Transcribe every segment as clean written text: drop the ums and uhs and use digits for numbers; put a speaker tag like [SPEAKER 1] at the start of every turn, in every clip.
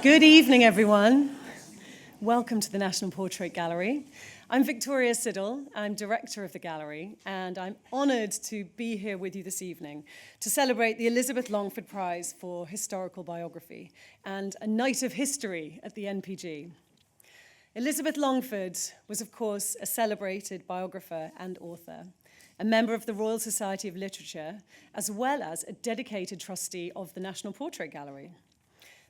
[SPEAKER 1] Good evening, everyone. Welcome to the National Portrait Gallery. I'm Victoria Siddle. I'm director of the gallery, and I'm honoured to be here with you this evening to celebrate the Elizabeth Longford Prize for Historical Biography and a night of history at the NPG. Elizabeth Longford was, of course, a celebrated biographer and author, a member of the Royal Society of Literature, as well as a dedicated trustee of the National Portrait Gallery.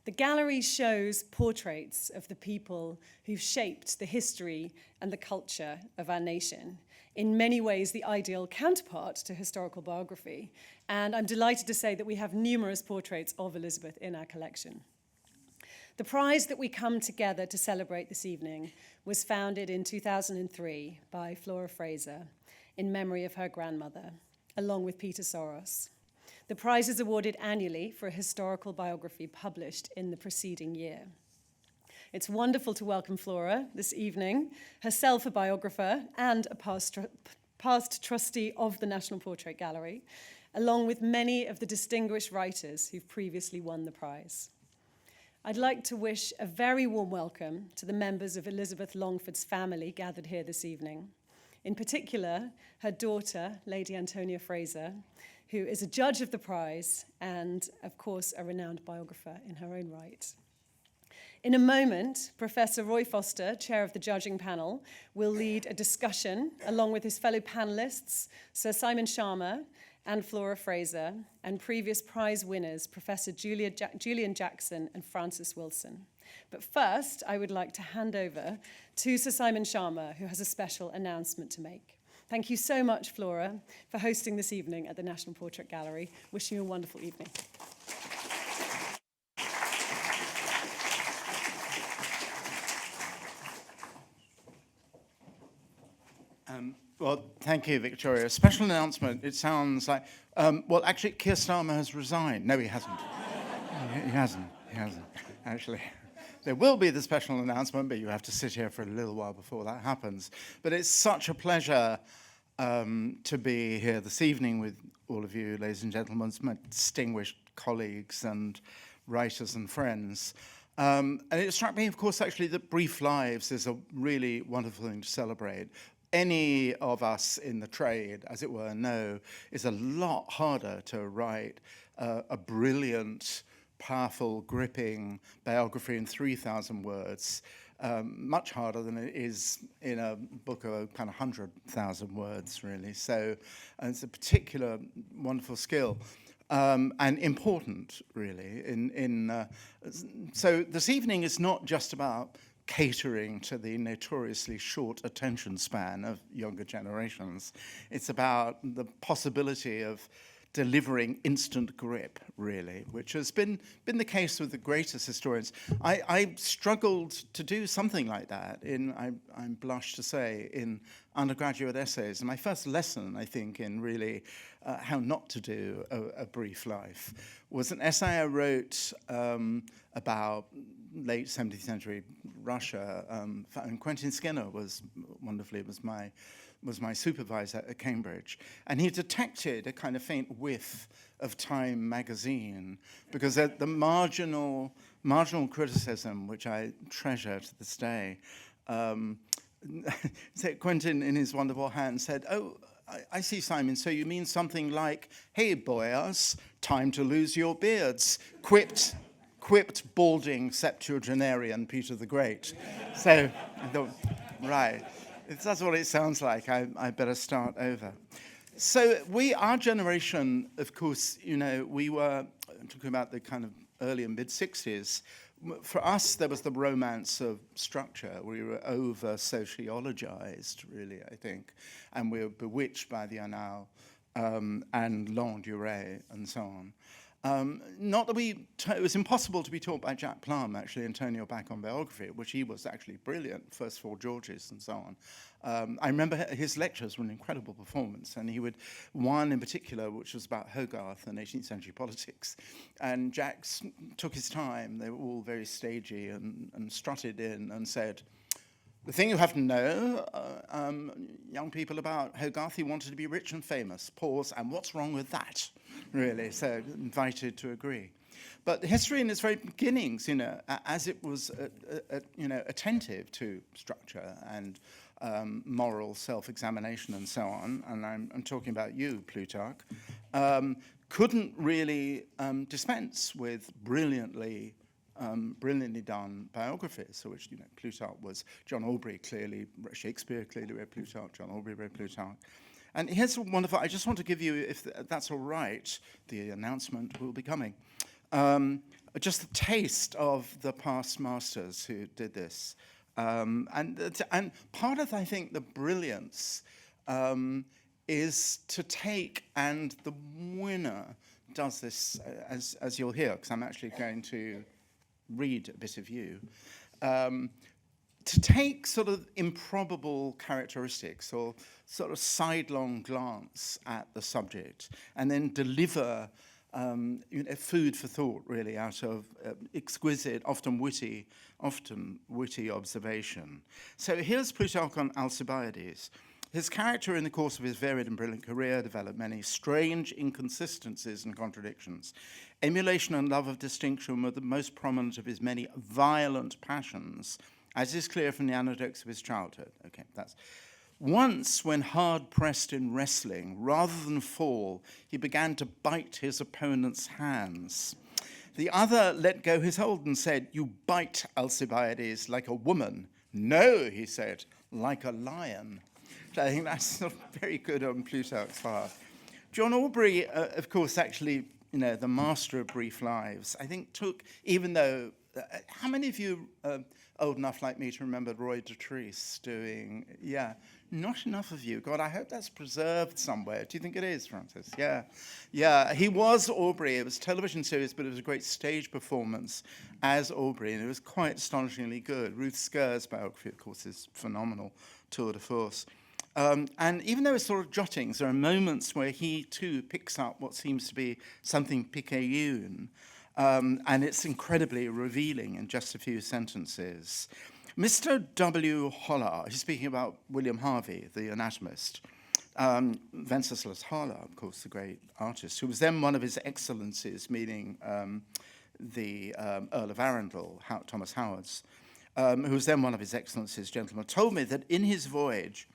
[SPEAKER 1] The gallery shows portraits of the people who've shaped the history and the culture of our nation, in many ways the ideal counterpart to historical biography. And I'm delighted to say that we have numerous portraits of Elizabeth in our collection. The prize that we come together to celebrate this evening was founded in 2003 by Flora Fraser in memory of her grandmother, along with Peter Soros. The prize is awarded annually for a historical biography published in the preceding year. It's wonderful to welcome Flora this evening, herself a biographer and a past trustee of the National Portrait Gallery, along with many of the distinguished writers who've previously won the prize. I'd like to wish a very warm welcome to the members of Elizabeth Longford's family gathered here this evening. In particular, her daughter, Lady Antonia Fraser, who is a judge of the prize and, of course, a renowned biographer in her own right. In a moment, Professor Roy Foster, chair of the judging panel, will lead a discussion along with his fellow panelists, Sir Simon Schama and Flora Fraser, and previous prize winners, Professor Julian Jackson and Francis Wilson. But first, I would like to hand over to Sir Simon Schama, who has a special announcement to make. Thank you so much, Flora, for hosting this evening at the National Portrait Gallery. Wishing you a wonderful evening.
[SPEAKER 2] Well, thank you, Victoria. Special announcement. It sounds like, well, actually, Keir Starmer has resigned. No, he hasn't. He hasn't, actually. There will be the special announcement, but you have to sit here for a little while before that happens. But it's such a pleasure to be here this evening with all of you, ladies and gentlemen, my distinguished colleagues and writers and friends. And it struck me, of course, actually, that brief lives is a really wonderful thing to celebrate. Any of us in the trade, as it were, know it's a lot harder to write a brilliant, powerful, gripping biography in 3,000 words, much harder than it is in a book of kind of 100,000 words, really. So it's a particular wonderful skill and important, really. So this evening is not just about catering to the notoriously short attention span of younger generations. It's about the possibility of delivering instant grip, really, which has been the case with the greatest historians. I struggled to do something like that I'm blushed to say, in undergraduate essays. And my first lesson, I think, in really how not to do a brief life was an essay I wrote about late 17th century Russia. And Quentin Skinner was my supervisor at Cambridge. And he detected a kind of faint whiff of Time magazine, because at the marginal criticism, which I treasure to this day, Quentin, in his wonderful hand, said, "Oh, I see, Simon, so you mean something like, 'Hey, boyars, time to lose your beards,' quipped balding septuagenarian Peter the Great." So I thought, right, if that's what it sounds like, I better start over. So our generation, of course, we were talking about the kind of early and mid-60s. For us, there was the romance of structure. We were over-sociologized, really, I think, and we were bewitched by the Annales and Longue Durée and so on. Not that it was impossible to be taught by Jack Plum, actually, and turn your back on biography, which he was actually brilliant, First Four Georges and so on. I remember his lectures were an incredible performance, and he would, one in particular, which was about Hogarth and 18th century politics. And Jack took his time. They were all very stagey and strutted in and said, "The thing you have to know, young people, about Hogarth, he wanted to be rich and famous. Pause, and what's wrong with that?" Really, so invited to agree. But history in its very beginnings, as it was, attentive to structure and moral self-examination and so on, and I'm talking about you, Plutarch, couldn't really dispense with brilliantly done biographies, which Plutarch was. John Aubrey clearly, Shakespeare clearly read Plutarch, John Aubrey read Plutarch. And here's a wonderful, I just want to give you, if that's all right, the announcement will be coming, just a taste of the past masters who did this. And part of, I think, the brilliance is to take, and the winner does this, as you'll hear, because I'm actually going to read a bit of you, to take sort of improbable characteristics or sort of sidelong glance at the subject and then deliver food for thought, really, out of exquisite, often witty observation. So here's Plutarch on Alcibiades. His character in the course of his varied and brilliant career developed many strange inconsistencies and contradictions. Emulation and love of distinction were the most prominent of his many violent passions, as is clear from the anecdotes of his childhood. Okay, that's... Once, when hard-pressed in wrestling, rather than fall, he began to bite his opponent's hands. The other let go his hold and said, "You bite, Alcibiades, like a woman." "No," he said, "like a lion." I think that's sort of very good on Plutarch's part. John Aubrey, of course, actually, the master of brief lives, I think took, even though, how many of you old enough like me to remember Roy Dotrice doing, not enough of you. God, I hope that's preserved somewhere. Do you think it is, Francis? Yeah, he was Aubrey. It was a television series, but it was a great stage performance as Aubrey, and it was quite astonishingly good. Ruth Sker's biography, of course, is phenomenal, tour de force. And even though it's sort of jottings, there are moments where he, too, picks up what seems to be something picayune, and it's incredibly revealing in just a few sentences. Mr. W. Hollar, he's speaking about William Harvey, the anatomist, Wenceslas Hollar, of course, the great artist, who was then one of his excellencies, meaning the Earl of Arundel, Thomas Howard's, who was then one of his excellencies, gentlemen, told me that in his voyage,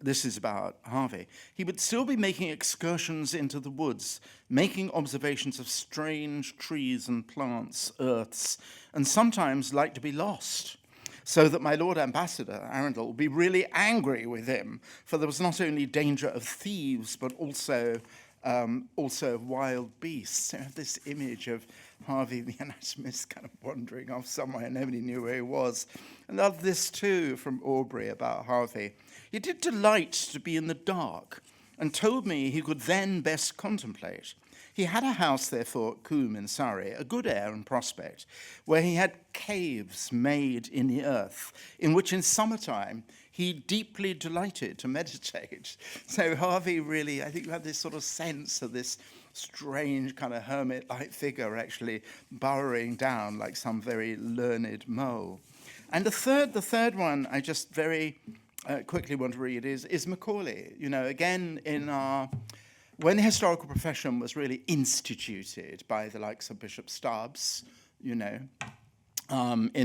[SPEAKER 2] this is about Harvey, he would still be making excursions into the woods, making observations of strange trees and plants, earths, and sometimes like to be lost, so that my Lord Ambassador, Arundel, would be really angry with him, for there was not only danger of thieves, but also of wild beasts. So I have this image of Harvey the anatomist kind of wandering off somewhere, nobody knew where he was. I love this too from Aubrey about Harvey. He did delight to be in the dark, and told me he could then best contemplate. He had a house, therefore, at Coombe in Surrey, a good air and prospect, where he had caves made in the earth, in which in summertime he deeply delighted to meditate. So Harvey really, I think you have this sort of sense of this strange kind of hermit-like figure actually burrowing down like some very learned mole. And the third one I just very quickly want to read is Macaulay. Again, when the historical profession was really instituted by the likes of Bishop Stubbs, in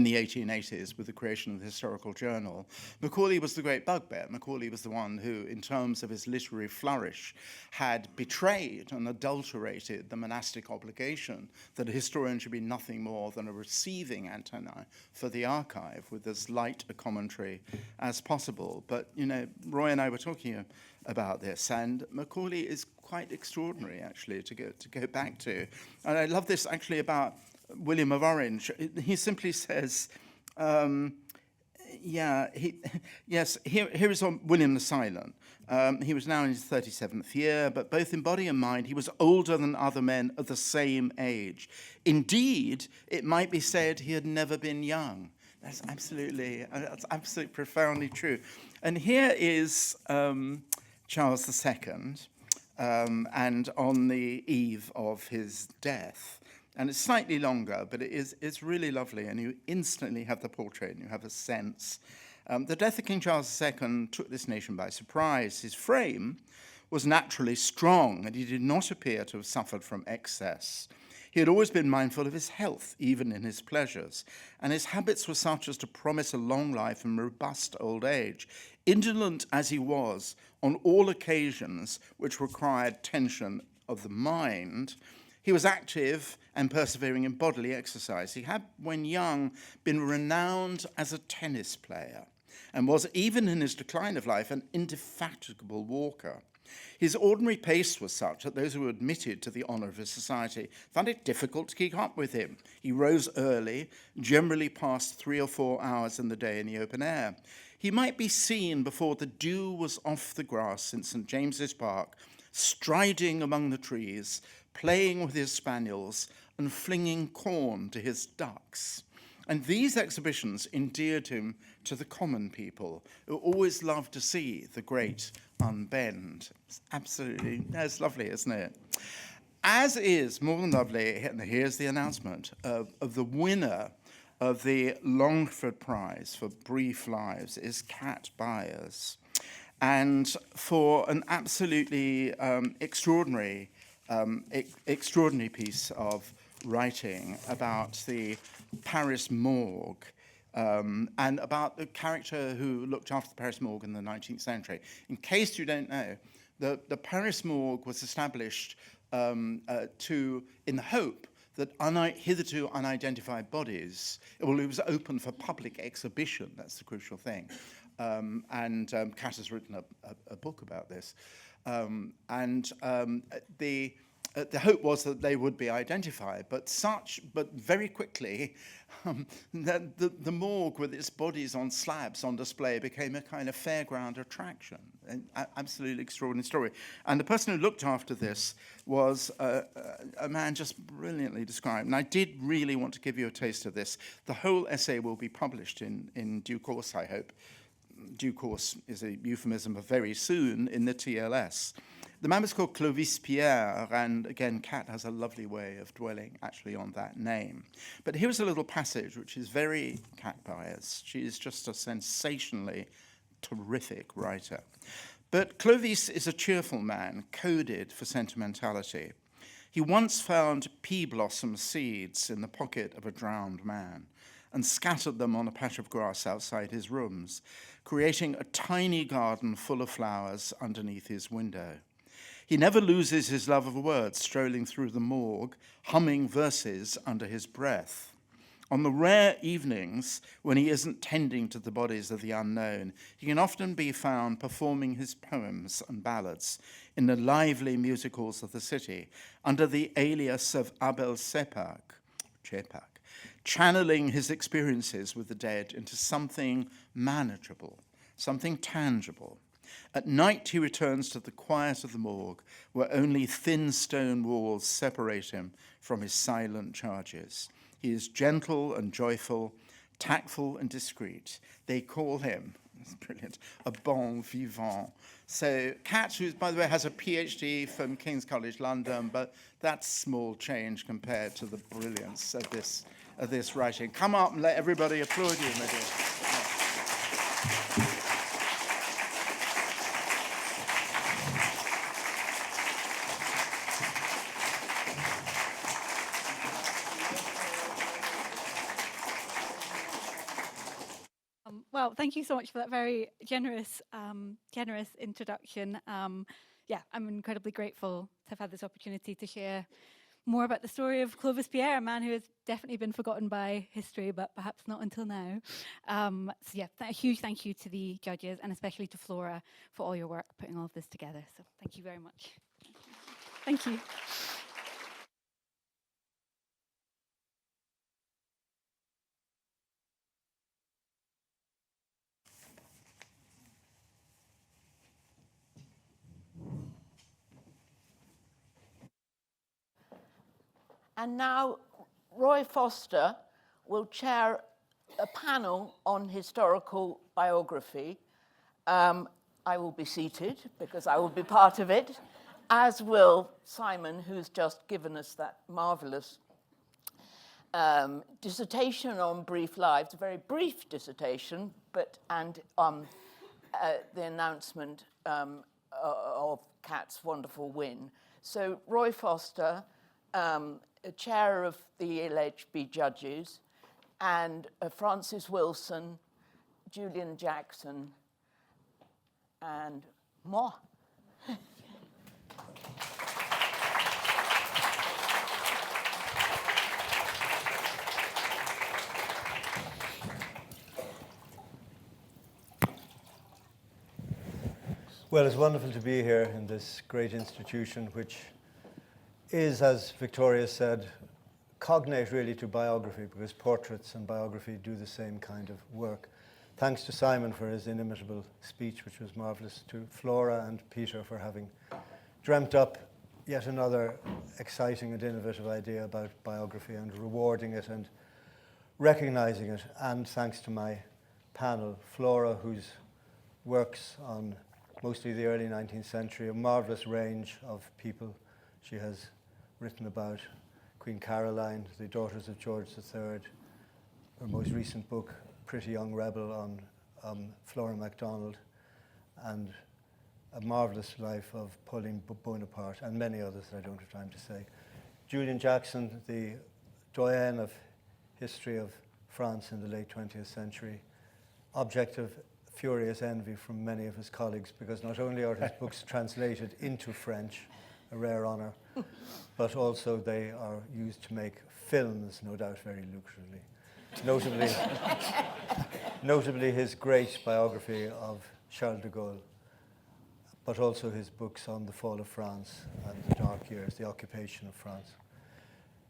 [SPEAKER 2] the 1880s with the creation of the Historical Journal, Macaulay was the great bugbear. Macaulay was the one who, in terms of his literary flourish, had betrayed and adulterated the monastic obligation that a historian should be nothing more than a receiving antenna for the archive with as light a commentary as possible. But, Roy and I were talking about this, and Macaulay is quite extraordinary, actually, to go back to. And I love this, actually, about William of Orange. He simply says, here is on William the Silent. He was now in his 37th year, but both in body and mind, he was older than other men of the same age. Indeed, it might be said he had never been young. That's absolutely profoundly true. And here is Charles II, and on the eve of his death. And it's slightly longer, but it's really lovely, and you instantly have the portrait, and you have a sense. The death of King Charles II took this nation by surprise. His frame was naturally strong, and he did not appear to have suffered from excess. He had always been mindful of his health, even in his pleasures, and his habits were such as to promise a long life and robust old age. Indolent as he was on all occasions which required tension of the mind, he was active and persevering in bodily exercise. He had, when young, been renowned as a tennis player and was, even in his decline of life, an indefatigable walker. His ordinary pace was such that those who were admitted to the honour of his society found it difficult to keep up with him. He rose early, generally passed 3 or 4 hours in the day in the open air. He might be seen before the dew was off the grass in St. James's Park, striding among the trees, playing with his spaniels, and flinging corn to his ducks. And these exhibitions endeared him to the common people, who always loved to see the great unbend. It's absolutely, that's lovely, isn't it? As is more than lovely, and here's the announcement of the winner of the Longford Prize for Brief Lives is Kat Byers. And for an absolutely extraordinary piece of writing about the Paris morgue, and about the character who looked after the Paris morgue in the 19th century. In case you don't know, the Paris morgue was established in the hope that hitherto unidentified bodies, well, it was open for public exhibition, that's the crucial thing. Kat has written a book about this. The hope was that they would be identified, but very quickly, the morgue with its bodies on slabs on display became a kind of fairground attraction. An absolutely extraordinary story. And the person who looked after this was a man just brilliantly described. And I did really want to give you a taste of this. The whole essay will be published in due course, I hope. Due course is a euphemism for very soon in the TLS. The man was called Clovis Pierre, and again, Kat has a lovely way of dwelling actually on that name. But here's a little passage which is very Kat Byers. She is just a sensationally terrific writer. But Clovis is a cheerful man, coded for sentimentality. He once found pea blossom seeds in the pocket of a drowned man and scattered them on a patch of grass outside his rooms, creating a tiny garden full of flowers underneath his window. He never loses his love of words, strolling through the morgue, humming verses under his breath. On the rare evenings when he isn't tending to the bodies of the unknown, he can often be found performing his poems and ballads in the lively music halls of the city, under the alias of Abel Chepak, channeling his experiences with the dead into something manageable, something tangible. At night, he returns to the quiet of the morgue, where only thin stone walls separate him from his silent charges. He is gentle and joyful, tactful and discreet. They call him, it's brilliant, a bon vivant. So Kat, who, by the way, has a PhD from King's College London, but that's small change compared to the brilliance of this writing. Come up and let everybody applaud you, my dear.
[SPEAKER 3] Well, thank you so much for that very generous introduction. Yeah, I'm incredibly grateful to have had this opportunity to share more about the story of Clovis Pierre, a man who has definitely been forgotten by history, but perhaps not until now. So yeah, a huge thank you to the judges, and especially to Flora for all your work putting all of this together. So thank you very much. Thank you.
[SPEAKER 4] And now Roy Foster will chair a panel on historical biography. I will be seated because I will be part of it, as will Simon, who's just given us that marvelous dissertation on brief lives, a very brief dissertation, and the announcement of Kat's wonderful win. So Roy Foster, a chair of the LHB judges, and Francis Wilson, Julian Jackson, and moi.
[SPEAKER 5] Well, it's wonderful to be here in this great institution, which is, as Victoria said, cognate really to biography, because portraits and biography do the same kind of work. Thanks to Simon for his inimitable speech, which was marvellous, to Flora and Peter for having dreamt up yet another exciting and innovative idea about biography and rewarding it and recognising it, and thanks to my panel, Flora, whose works on mostly the early 19th century, a marvellous range of people. She has written about Queen Caroline, the daughters of George III, her most recent book, Pretty Young Rebel, on Flora MacDonald, and a marvellous life of Pauline Bonaparte, and many others that I don't have time to say. Julian Jackson, the doyen of history of France in the late 20th century, object of furious envy from many of his colleagues, because not only are his books translated into French, a rare honour, but also they are used to make films, no doubt very lucratively. Notably his great biography of Charles de Gaulle, but also his books on the fall of France and the dark years, the occupation of France.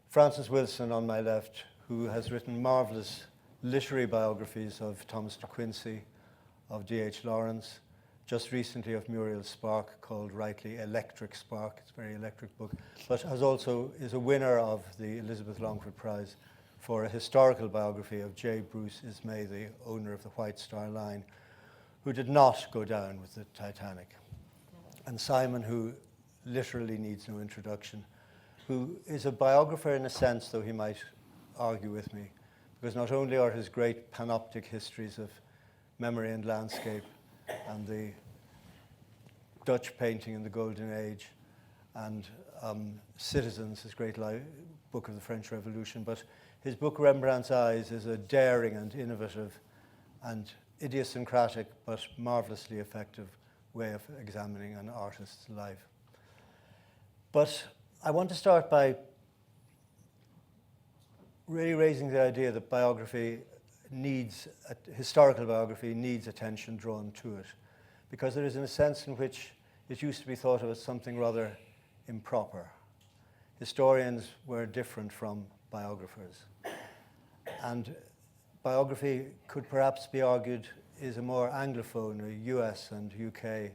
[SPEAKER 5] Francis Wilson on my left, who has written marvellous literary biographies of Thomas de Quincey, of D.H. Lawrence, just recently of Muriel Spark, called rightly Electric Spark. It's a very electric book, but is a winner of the Elizabeth Longford Prize for a historical biography of J. Bruce Ismay, the owner of the White Star Line, who did not go down with the Titanic. And Simon, who literally needs no introduction, who is a biographer in a sense, though he might argue with me, because not only are his great panoptic histories of memory and landscape and the Dutch painting in the Golden Age and Citizens, his great book of the French Revolution, but his book Rembrandt's Eyes is a daring and innovative and idiosyncratic but marvellously effective way of examining an artist's life. But I want to start by really raising the idea that historical biography needs attention drawn to it, because there is a sense in which it used to be thought of as something rather improper. Historians were different from biographers, and biography could perhaps be argued is a more Anglophone, a US and UK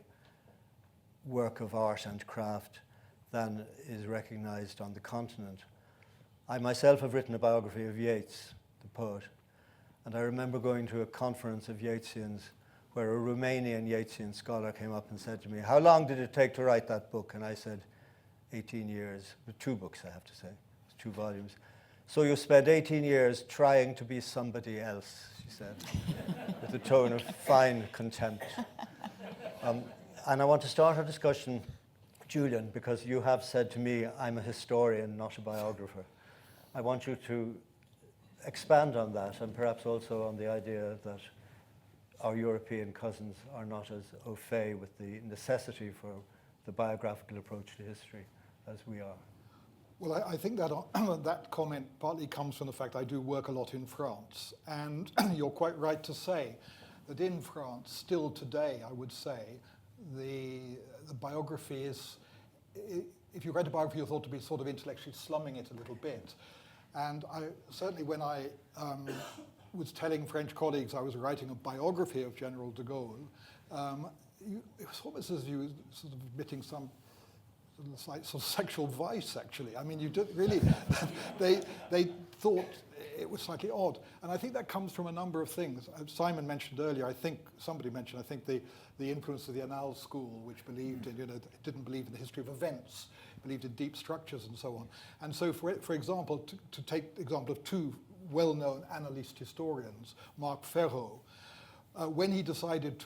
[SPEAKER 5] work of art and craft than is recognized on the continent. I myself have written a biography of Yeats, the poet, and I remember going to a conference of Yeatsians where a Romanian Yeatsian scholar came up and said to me, "How long did it take to write that book?" And I said, 18 years, with 2 books, I have to say, 2 volumes. "So you spent 18 years trying to be somebody else," she said, with a tone of fine contempt. And I want to start our discussion, Julian, because you have said to me, I'm a historian, not a biographer. I want you to expand on that, and perhaps also on the idea that our European cousins are not as au fait with the necessity for the biographical approach to history as we are.
[SPEAKER 6] Well, I think that that comment partly comes from the fact I do work a lot in France, and you're quite right to say that in France, still today, I would say, the biography is, if you read a biography, you're thought to be sort of intellectually slumming it a little bit. And certainly when I was telling French colleagues I was writing a biography of General de Gaulle, it was almost as if you were sort of admitting some sort of sexual vice, actually. I mean, you did really, they thought it was slightly odd. And I think that comes from a number of things. Simon mentioned earlier, somebody mentioned, the influence of the Annales school, which believed in, didn't believe in the history of events, believed in deep structures and so on. And so, for example, to take the example of 2 well-known annalist historians, Marc Ferraud, when he decided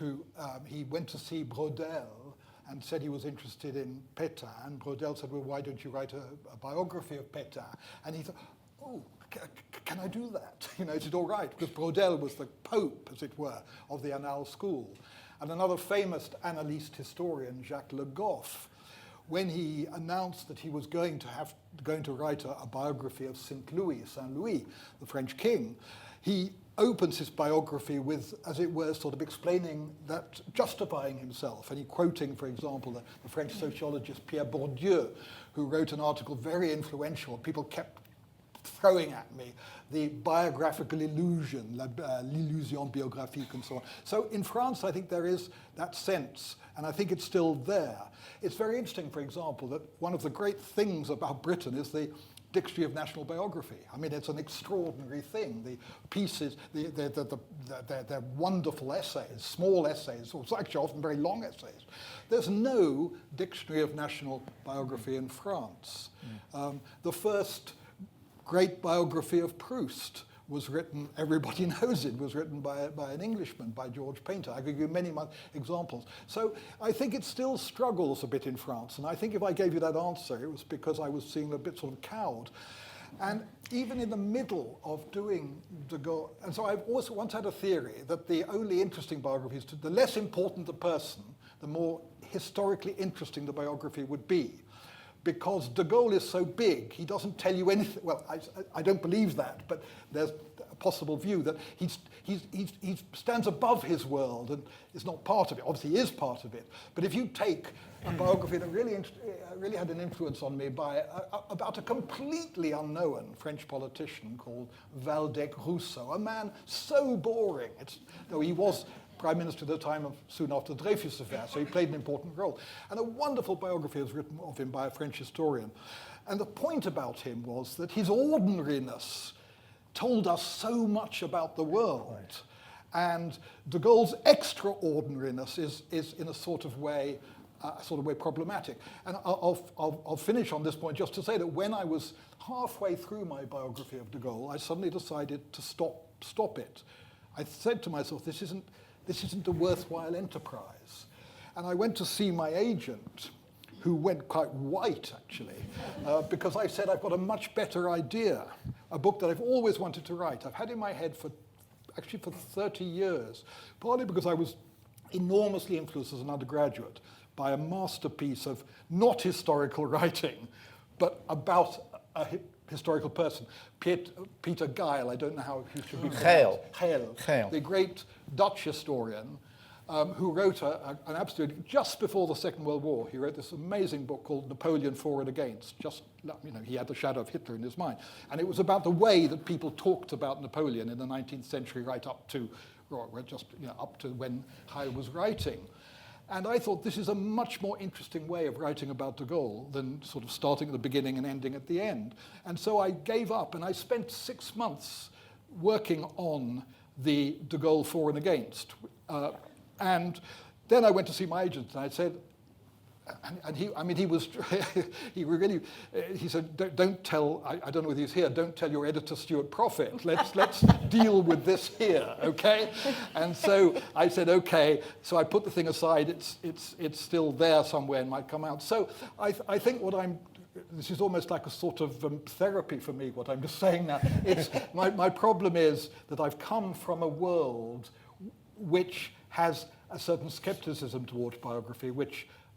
[SPEAKER 6] he went to see Brodel and said he was interested in Pétain. And Braudel said, well, why don't you write a biography of Pétain? And he thought, oh, can I do that? Is it all right? Because Braudel was the pope, as it were, of the Annales school. And another famous annalist historian, Jacques Le Goff, when he announced that he was going to write a biography of Saint Louis, the French king, he opens his biography with, as it were, sort of explaining that, justifying himself. And he quoting, for example, the French sociologist Pierre Bourdieu, who wrote an article very influential. People kept throwing at me the biographical illusion, l'illusion biographique and so on. So in France, I think there is that sense, and I think it's still there. It's very interesting, for example, that one of the great things about Britain is the Dictionary of National Biography. I mean, it's an extraordinary thing. The pieces, they're wonderful essays, small essays, or actually often very long essays. There's no Dictionary of National Biography in France. The first great biography of Proust was written, everybody knows it, was written by an Englishman, by George Painter. I could give you many examples. So I think it still struggles a bit in France. And I think if I gave you that answer, it was because I was seeing a bit sort of cowed. And even in the middle of doing de Gaulle, and so I've also once had a theory that the only interesting biography is the less important the person, the more historically interesting the biography would be. Because de Gaulle is so big, he doesn't tell you anything. Well, I don't believe that, but there's a possible view that he stands above his world and is not part of it. Obviously, he is part of it. But if you take a biography that really had an influence on me about a completely unknown French politician called Waldeck-Rousseau, a man so boring, though he was Prime Minister at the time soon after the Dreyfus affair, so he played an important role. And a wonderful biography was written of him by a French historian. And the point about him was that his ordinariness told us so much about the world. Right. And de Gaulle's extraordinariness is in a sort of way problematic. And I'll finish on this point just to say that when I was halfway through my biography of de Gaulle, I suddenly decided to stop it. I said to myself, this isn't a worthwhile enterprise. And I went to see my agent, who went quite white, actually, because I said, I've got a much better idea, a book that I've always wanted to write. I've had in my head for 30 years, partly because I was enormously influenced as an undergraduate by a masterpiece of not historical writing, but about a historical person. Peter Geil, I don't know how he should be pronounced. Geil, the great Dutch historian who wrote an absolute, just before the Second World War, he wrote this amazing book called Napoleon For and Against. He had the shadow of Hitler in his mind. And it was about the way that people talked about Napoleon in the 19th century right up to when Geil was writing. And I thought this is a much more interesting way of writing about de Gaulle than sort of starting at the beginning and ending at the end. And so I gave up, and I spent 6 months working on the de Gaulle For and Against. And then I went to see my agent, and I said, he said, don't tell, I don't know whether he's here, don't tell your editor Stuart Prophet. Let's deal with this here, okay? And so I said, okay. So I put the thing aside. It's still there somewhere and might come out. So I think this is almost like a sort of therapy for me, what I'm just saying now. My problem is that I've come from a world which has a certain skepticism towards biography,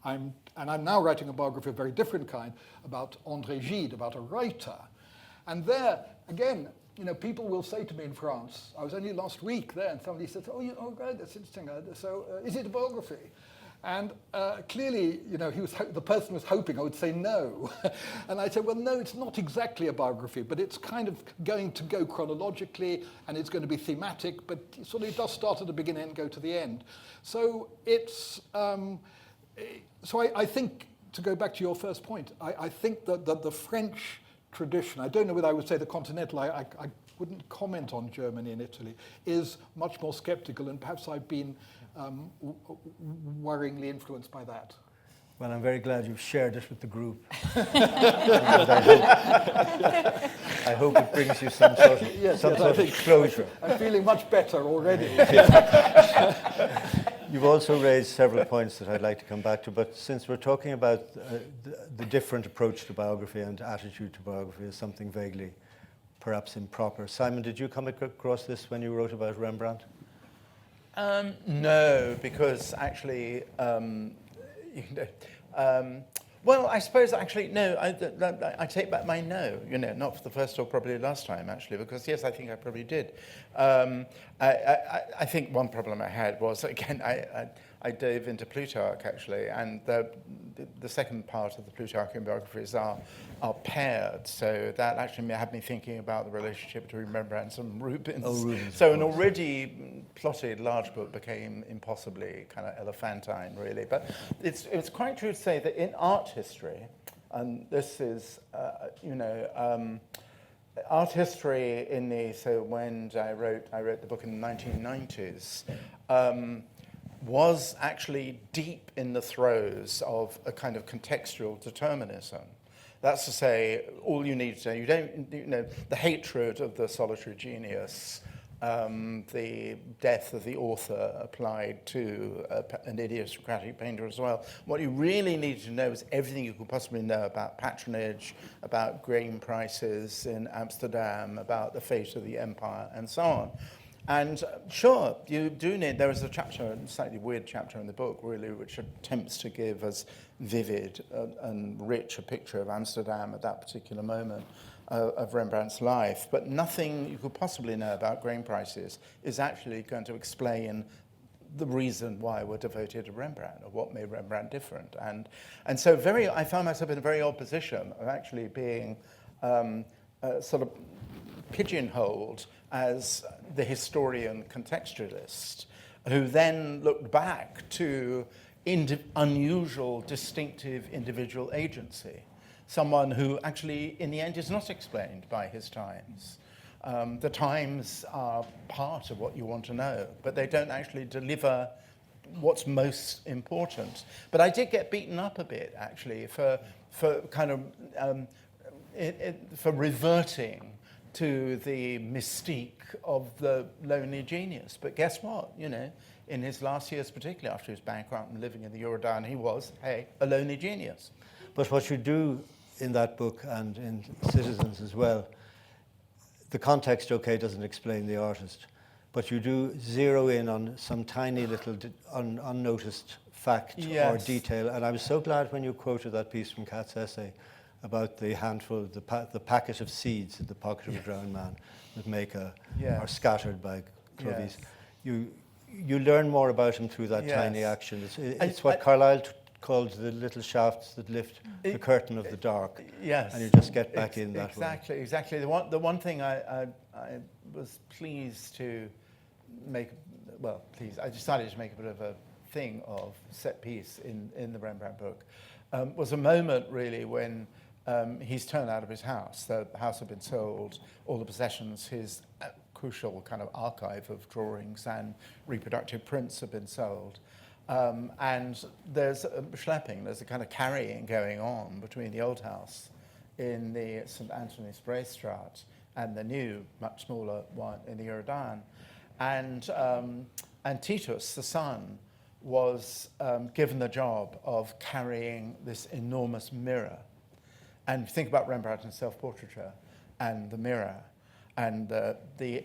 [SPEAKER 6] I'm now writing a biography of a very different kind about André Gide, about a writer. And there, again, people will say to me in France, I was only last week there, and somebody said, oh, great, that's interesting. So is it a biography? And clearly, the person was hoping I would say no. And I said, well, no, it's not exactly a biography, but it's kind of going to go chronologically, and it's going to be thematic, but it does start at the beginning and go to the end. So it's... So I think, to go back to your first point, I think that the French tradition, I don't know whether I would say the continental, I wouldn't comment on Germany and Italy, is much more skeptical, and perhaps I've been worryingly influenced by that.
[SPEAKER 5] Well, I'm very glad you've shared this with the group. I hope it brings you some sort of closure.
[SPEAKER 6] I'm feeling much better already.
[SPEAKER 5] You've also raised several points that I'd like to come back to, but since we're talking about the different approach to biography and attitude to biography as something vaguely perhaps improper. Simon, did you come across this when you wrote about Rembrandt?
[SPEAKER 2] No, because actually, well, I suppose actually, no, I take back my no, not for the first or probably last time, actually, because yes, I think I probably did. I think one problem I had was, again, I dove into Plutarch, actually, and the second part of the Plutarchian biographies are paired, so that actually had me thinking about the relationship between Rembrandt and Rubens.
[SPEAKER 5] Oh, Rubens,
[SPEAKER 2] so an already plotted large book became impossibly kind of elephantine, really. But it's quite true to say that in art history, and this is, art history so when I wrote the book in the 1990s, was actually deep in the throes of a kind of contextual determinism. That's to say, all you need to know, the hatred of the solitary genius, the death of the author applied to an idiosyncratic painter as well. What you really need to know is everything you could possibly know about patronage, about grain prices in Amsterdam, about the fate of the empire, and so on. And sure, you do need, there is a chapter, a slightly weird chapter in the book, really, which attempts to give as vivid and rich a picture of Amsterdam at that particular moment of Rembrandt's life. But nothing you could possibly know about grain prices is actually going to explain the reason why we're devoted to Rembrandt, or what made Rembrandt different. And so I found myself in a very odd position of actually being sort of pigeonholed as the historian contextualist, who then looked back to unusual, distinctive individual agency. Someone who actually, in the end, is not explained by his times. The times are part of what you want to know, but they don't actually deliver what's most important. But I did get beaten up a bit, actually, for kind of for reverting to the mystique of the lonely genius. But guess what? In his last years, particularly after he was bankrupt and living in the Eurodan, he was, a lonely genius.
[SPEAKER 5] But what you do in that book and in Citizens as well, the context, doesn't explain the artist, but you do zero in on some tiny little unnoticed fact or detail. And I was so glad when you quoted that piece from Kat's essay about the handful, the packet of seeds in the pocket of a drowned man that are scattered by Clovis. You learn more about him through that tiny action. It's what Carlyle called the little shafts that lift the curtain of the dark.
[SPEAKER 2] Yes.
[SPEAKER 5] And you just get back in that way.
[SPEAKER 2] Exactly. The one thing I was pleased to make, I decided to make a bit of a thing of set piece in the Rembrandt book, was a moment really when he's turned out of his house. The house had been sold, all the possessions, his crucial kind of archive of drawings and reproductive prints have been sold. And there's a schlepping, there's a kind of carrying going on between the old house in the St. Anthony's Braestraat and the new, much smaller one in the Eurodan. And Titus, the son, was given the job of carrying this enormous mirror. And think about Rembrandt and self-portraiture and the mirror and the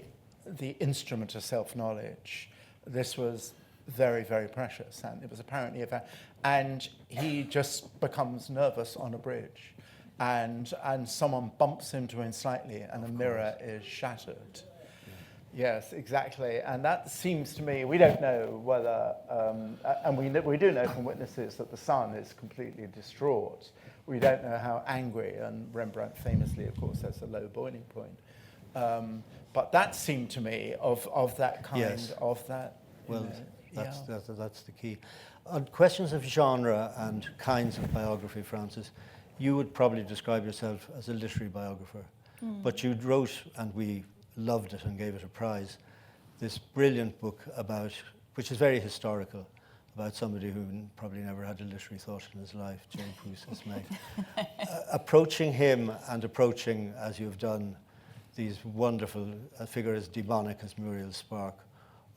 [SPEAKER 2] instrument of self-knowledge. This was very, very precious, and it was apparently and he just becomes nervous on a bridge, and someone bumps into him slightly, and the mirror is shattered. Yes, exactly, and that seems to me, we don't know whether, and we do know from witnesses that the son is completely distraught. We don't know how angry, and Rembrandt famously, of course, has a low boiling point. But that seemed to me of that kind, of that.
[SPEAKER 5] Well, that's the key. On questions of genre and kinds of biography, Frances, you would probably describe yourself as a literary biographer. But you wrote, and we loved it and gave it a prize, this brilliant book which is very historical, about somebody who probably never had a literary thought in his life, Jane Pusey's mate. Approaching him and approaching, as you've done, these wonderful figures as demonic as Muriel Spark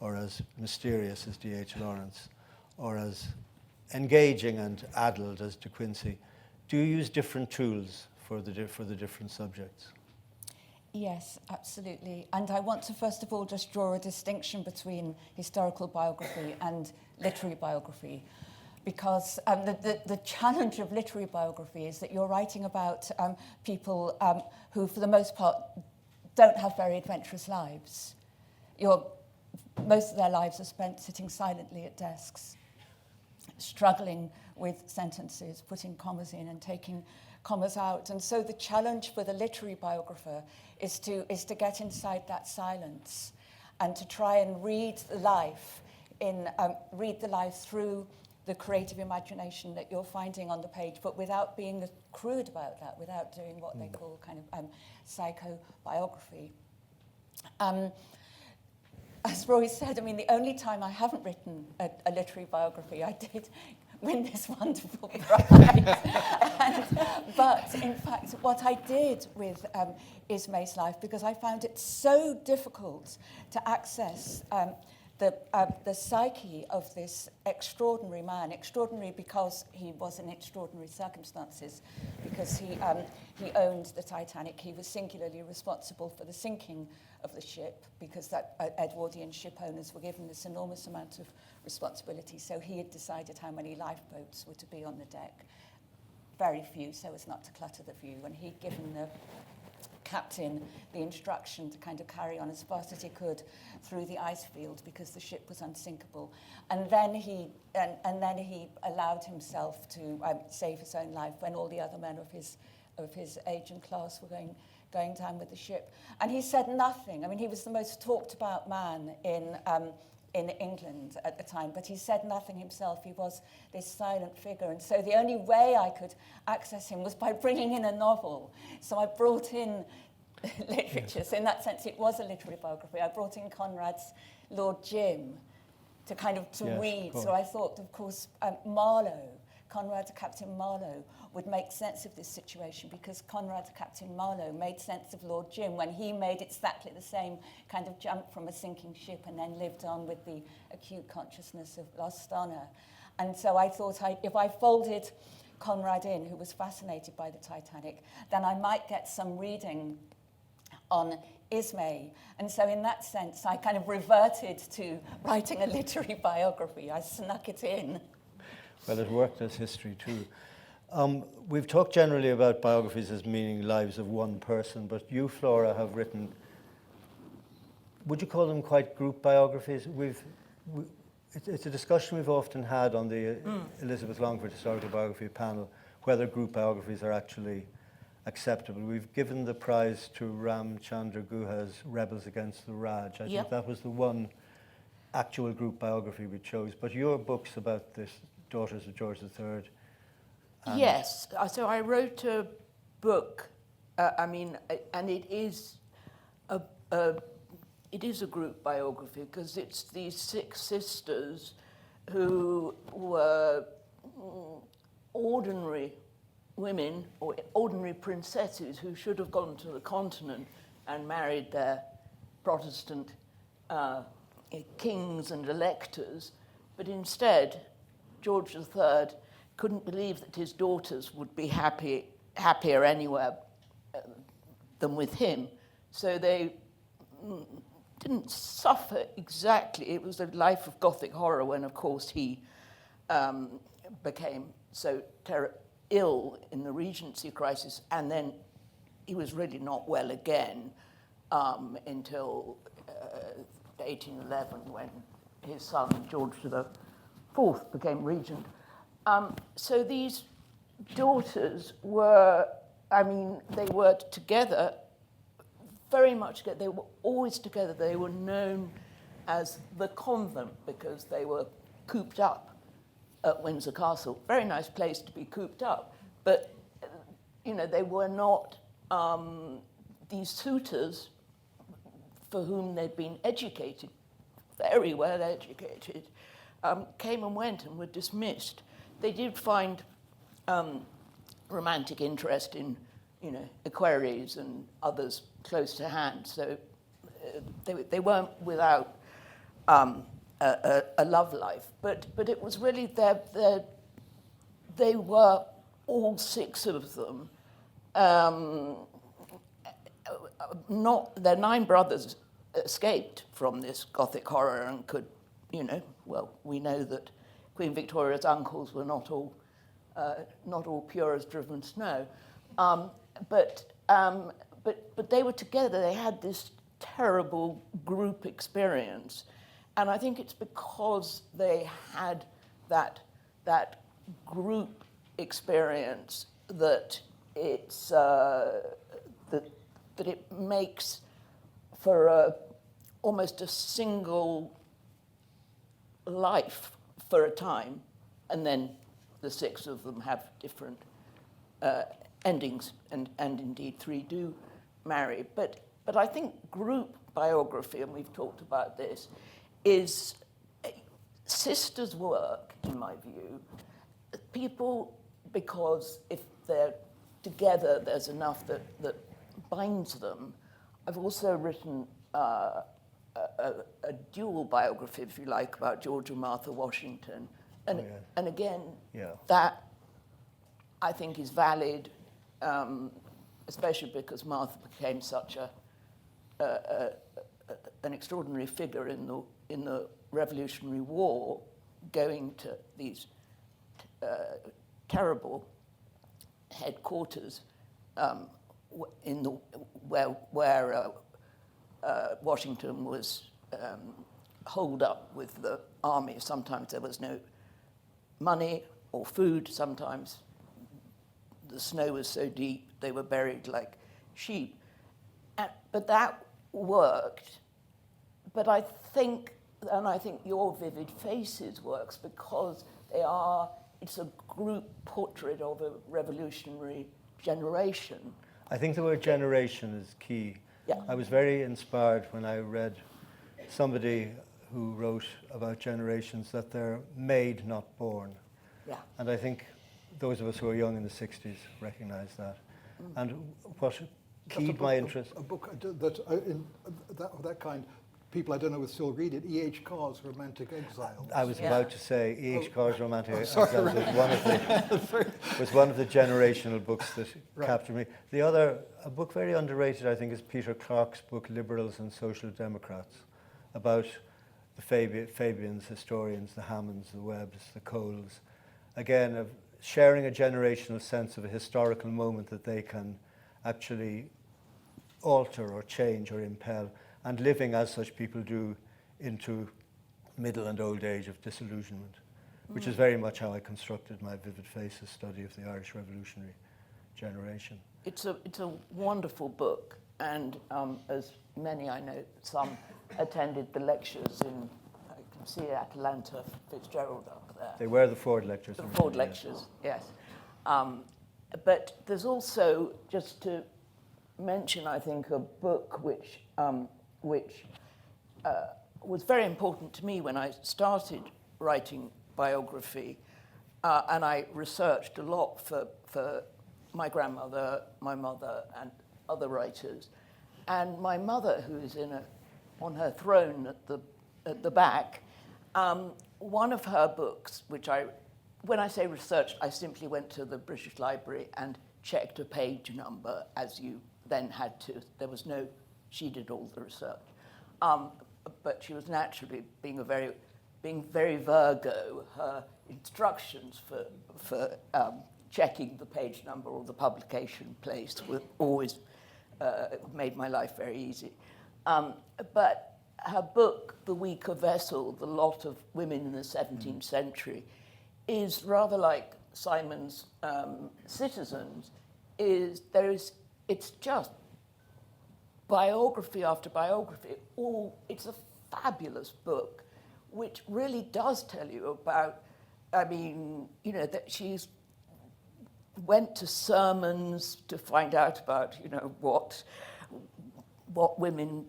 [SPEAKER 5] or as mysterious as D.H. Lawrence, or as engaging and adult as De Quincey. Do you use different tools for the different subjects?
[SPEAKER 7] Yes, absolutely. And I want to first of all just draw a distinction between historical biography and literary biography, because the challenge of literary biography is that you're writing about people who, for the most part, don't have very adventurous lives. Most of their lives are spent sitting silently at desks, struggling with sentences, putting commas in and taking commas out. And so the challenge for the literary biographer is to get inside that silence and to try and read the life through the creative imagination that you're finding on the page, but without being crude about that, without doing what they call kind of psychobiography. As Roy said, I mean, the only time I haven't written a literary biography, I did win this wonderful prize. But in fact, what I did with Ismay's life, because I found it so difficult to access the psyche of this extraordinary man, extraordinary because he was in extraordinary circumstances, because he owned the Titanic. He was singularly responsible for the sinking of the ship, because that Edwardian ship owners were given this enormous amount of responsibility. So he had decided how many lifeboats were to be on the deck. Very few, so as not to clutter the view. And he'd given the captain the instruction to kind of carry on as fast as he could through the ice field because the ship was unsinkable. And then he allowed himself to save his own life when all the other men of his age and class were going down with the ship. And he said nothing. I mean, he was the most talked about man in England at the time, but he said nothing himself. He was this silent figure. And so the only way I could access him was by bringing in a novel. So I brought in literature. So in that sense, it was a literary biography. I brought in Conrad's Lord Jim to read. So I thought, of course, Marlowe, Conrad's Captain Marlowe, would make sense of this situation, because Conrad's Captain Marlowe made sense of Lord Jim when he made exactly the same kind of jump from a sinking ship and then lived on with the acute consciousness of lost honour. And so I thought if I folded Conrad in, who was fascinated by the Titanic, then I might get some reading on Ismay. And so in that sense, I kind of reverted to writing a literary biography. I snuck it in.
[SPEAKER 5] Well, it worked as history too. We've talked generally about biographies as meaning lives of one person, but you, Flora, have written, would you call them quite group biographies? It's a discussion we've often had on the Elizabeth Longford Historical Biography panel, whether group biographies are actually acceptable. We've given the prize to Ram Chandra Guha's Rebels Against the Raj. I think that was the one actual group biography we chose. But your book's about this Daughters of George III.
[SPEAKER 4] Yes, so I wrote a book, and it is a group biography, because it's these 6 sisters who were ordinary women or ordinary princesses who should have gone to the continent and married their Protestant kings and electors, but instead George III couldn't believe that his daughters would be happier anywhere than with him. So they didn't suffer exactly. It was a life of Gothic horror when, of course, he became so ill in the Regency crisis, and then he was really not well again until 1811, when his son, George IV, became regent. So these daughters were, they were together, very much together. They were always together. They were known as the convent because they were cooped up at Windsor Castle. Very nice place to be cooped up. But, they were not these suitors for whom they'd been educated, very well educated, came and went and were dismissed. They did find romantic interest in, equerries and others close to hand. So they weren't without a love life. But it was really they were all 6 of them. Their 9 brothers escaped from this Gothic horror and could, we know that Queen Victoria's uncles were not all pure as driven snow, but they were together. They had this terrible group experience, and I think it's because they had that group experience that it's that it makes for almost a single life for a time, and then the 6 of them have different endings, and indeed 3 do marry. But I think group biography, and we've talked about this, is sisters' work, in my view. People, because if they're together, there's enough that binds them. I've also written a dual biography, if you like, about George and Martha Washington. And again, that I think is valid, especially because Martha became such an extraordinary figure in the Revolutionary War, going to these terrible headquarters where Washington was holed up with the army. Sometimes there was no money or food. Sometimes the snow was so deep they were buried like sheep. But that worked. But I think your Vivid Faces works because it's a group portrait of a revolutionary generation.
[SPEAKER 5] I think the word generation is key.
[SPEAKER 4] Yeah.
[SPEAKER 5] I was very inspired when I read somebody who wrote about generations that they're made, not born.
[SPEAKER 4] Yeah.
[SPEAKER 5] And I think those of us who are young in the 60s recognize that. And what keyed my interest...
[SPEAKER 6] A book that kind, people I don't know if still read it, E.H. Carr's Romantic Exiles.
[SPEAKER 5] I was about to say E.H. Carr's Romantic Exiles was one of the generational books that captured me. The other, a book very underrated, I think, is Peter Clarke's book, Liberals and Social Democrats, about the Fabians, historians, the Hammonds, the Webbs, the Coles. Again, of sharing a generational sense of a historical moment that they can actually alter or change or impel, and living as such people do into middle and old age of disillusionment, which is very much how I constructed my Vivid Faces study of the Irish Revolutionary generation.
[SPEAKER 4] It's a wonderful book, and as many I know, some attended the lectures in, I can see Atlanta Fitzgerald up there.
[SPEAKER 5] They were the Ford lectures.
[SPEAKER 4] The Ford lectures, yes. But there's also, just to mention, I think, a book which was very important to me when I started writing biography, and I researched a lot for my grandmother, my mother, and other writers. And my mother, who is on her throne at the back, one of her books, which when I say researched, I simply went to the British Library and checked a page number, as you then had to. She did all the research. But she was naturally, being very Virgo, her instructions for checking the page number or the publication place were always made my life very easy. But her book, The Weaker Vessel, The Lot of Women in the 17th Century, is rather like Simon's Citizens. It's just biography after biography. It's a fabulous book, which really does tell you about, that she's went to sermons to find out about, what women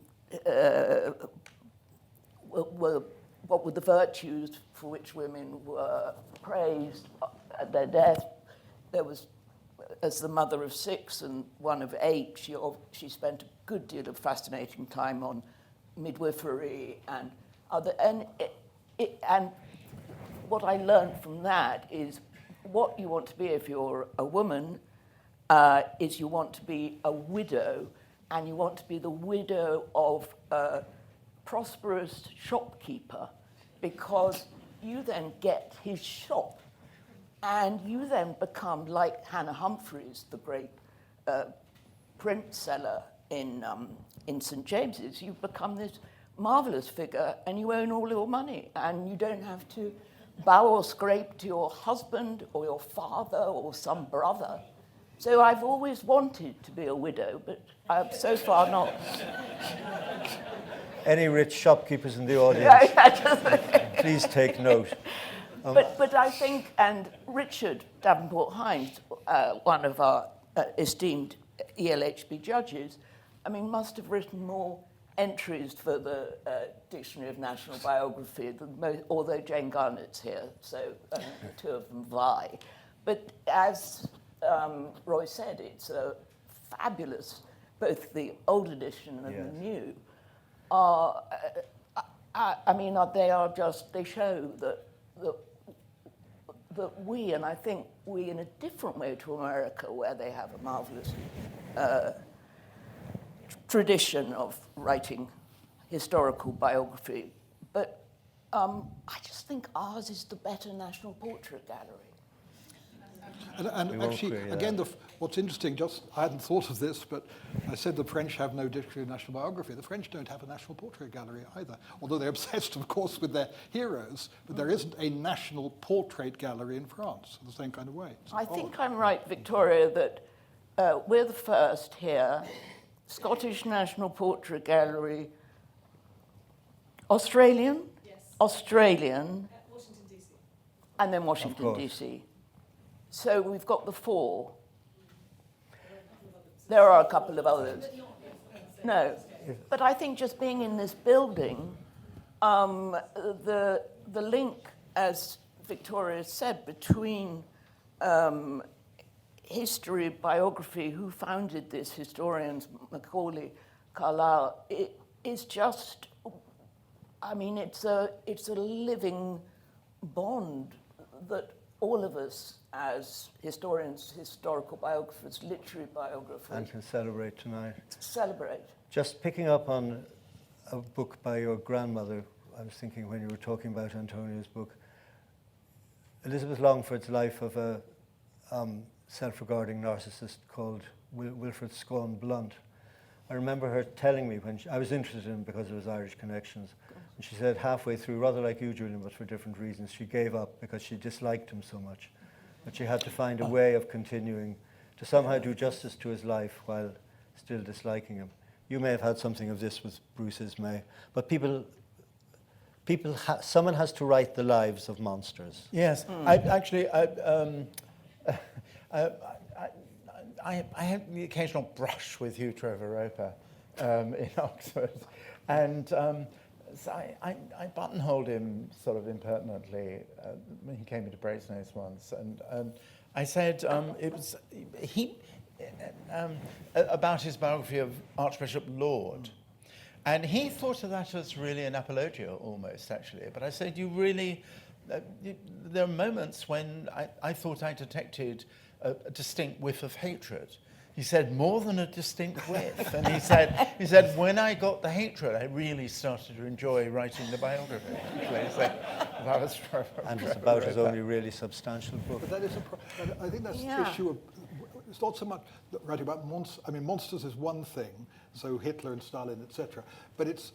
[SPEAKER 4] what were the virtues for which women were praised at their death. There was, as the mother of 6 and one of 8, she spent a good deal of fascinating time on midwifery and other. And and what I learned from that is what you want to be if you're a woman is you want to be a widow, and you want to be the widow of a prosperous shopkeeper, because you then get his shop, and you then become like Hannah Humphreys, the great print seller in St. James's. You become this marvelous figure, and you own all your money, and you don't have to bow or scrape to your husband or your father or some brother. So I've always wanted to be a widow, but I've so far not.
[SPEAKER 5] Any rich shopkeepers in the audience, please take note.
[SPEAKER 4] But I think, and Richard Davenport Hines, one of our esteemed ELHB judges, I mean, must have written more entries for the Dictionary of National Biography, although Jane Garnett's here, so the two of them vie. But as Roy said, it's a fabulous, both the old edition and the new. I mean, they are just, they show that we, and I think we in a different way to America, where they have a marvelous tradition of writing historical biography, but I just think ours is the better National Portrait Gallery.
[SPEAKER 6] And actually, again, what's interesting, I hadn't thought of this, but I said the French have no dictionary of national biography. The French don't have a national portrait gallery either, although they're obsessed, of course, with their heroes, but there isn't a national portrait gallery in France in the same kind of way.
[SPEAKER 4] I think I'm right, Victoria, that we're the first here. Scottish National Portrait Gallery, Australian?
[SPEAKER 1] Yes.
[SPEAKER 4] Australian.
[SPEAKER 1] Washington, D.C.
[SPEAKER 4] And then Washington, D.C. So we've got the four. There are a couple of others. No, but I think just being in this building, the link, as Victoria said, between history, biography, who founded this, historians, Macaulay, Carlyle, it is just, I mean, it's a living bond that all of us as historians, historical biographers, literary biographers,
[SPEAKER 5] And can celebrate tonight.
[SPEAKER 4] celebrate.
[SPEAKER 5] Just picking up on a book by your grandmother, I was thinking when you were talking about Antonia's book, Elizabeth Longford's life of a self-regarding narcissist called Wilfred Scawen Blunt. I remember her telling me when I was interested in him because of his Irish connections. And she said halfway through, rather like you, Julian, but for different reasons, she gave up because she disliked him so much. But she had to find a way of continuing to somehow do justice to his life while still disliking him. You may have had something of this with Bruce Ismay, but someone has to write the lives of monsters.
[SPEAKER 2] Yes, I had the occasional brush with Hugh Trevor Roper in Oxford, and so I buttonholed him sort of impertinently when he came into Brasenose once, and I said about his biography of Archbishop Laud. And he thought of that as really an apologia almost, actually. But I said, you really, there are moments when I thought I detected a distinct whiff of hatred. He said, more than a distinct whiff. And he said, when I got the hatred, I really started to enjoy writing the biography. Actually. So that was
[SPEAKER 5] and it's about his only really substantial book.
[SPEAKER 6] But that is I think that's the issue of, it's not so much writing about monsters. I mean, monsters is one thing, so Hitler and Stalin, etc. But it's,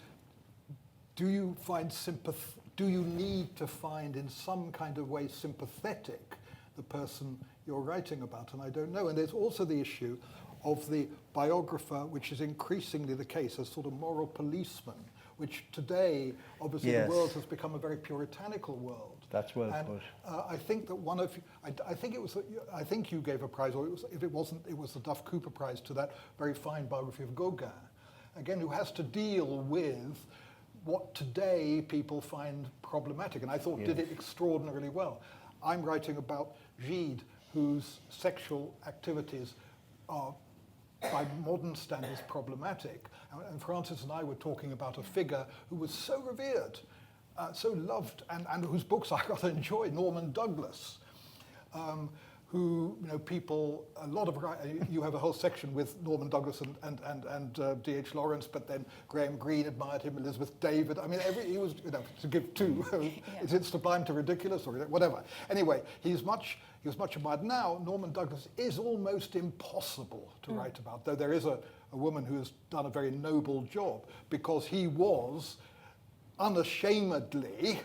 [SPEAKER 6] do you need to find in some kind of way sympathetic the person you're writing about? And I don't know. And there's also the issue of the biographer, which is increasingly the case, as sort of moral policeman, which today, obviously, the world has become a very puritanical world.
[SPEAKER 5] That's well put.
[SPEAKER 6] I think that one of, I think you gave a prize, or if it wasn't, it was the Duff Cooper Prize to that very fine biography of Gauguin, again, who has to deal with what today people find problematic, and I thought did it extraordinarily well. I'm writing about Gide, whose sexual activities are, by modern standards, problematic. And Francis and I were talking about a figure who was so revered so loved, and whose books I rather enjoy, Norman Douglas, who, people, a lot of, you have a whole section with Norman Douglas and D.H. Lawrence, but then Graham Greene admired him, Elizabeth David. I mean, he was, to give two, is it sublime to ridiculous or whatever? Anyway, he was much admired. Now, Norman Douglas is almost impossible to write about, though there is a woman who has done a very noble job, because he was unashamedly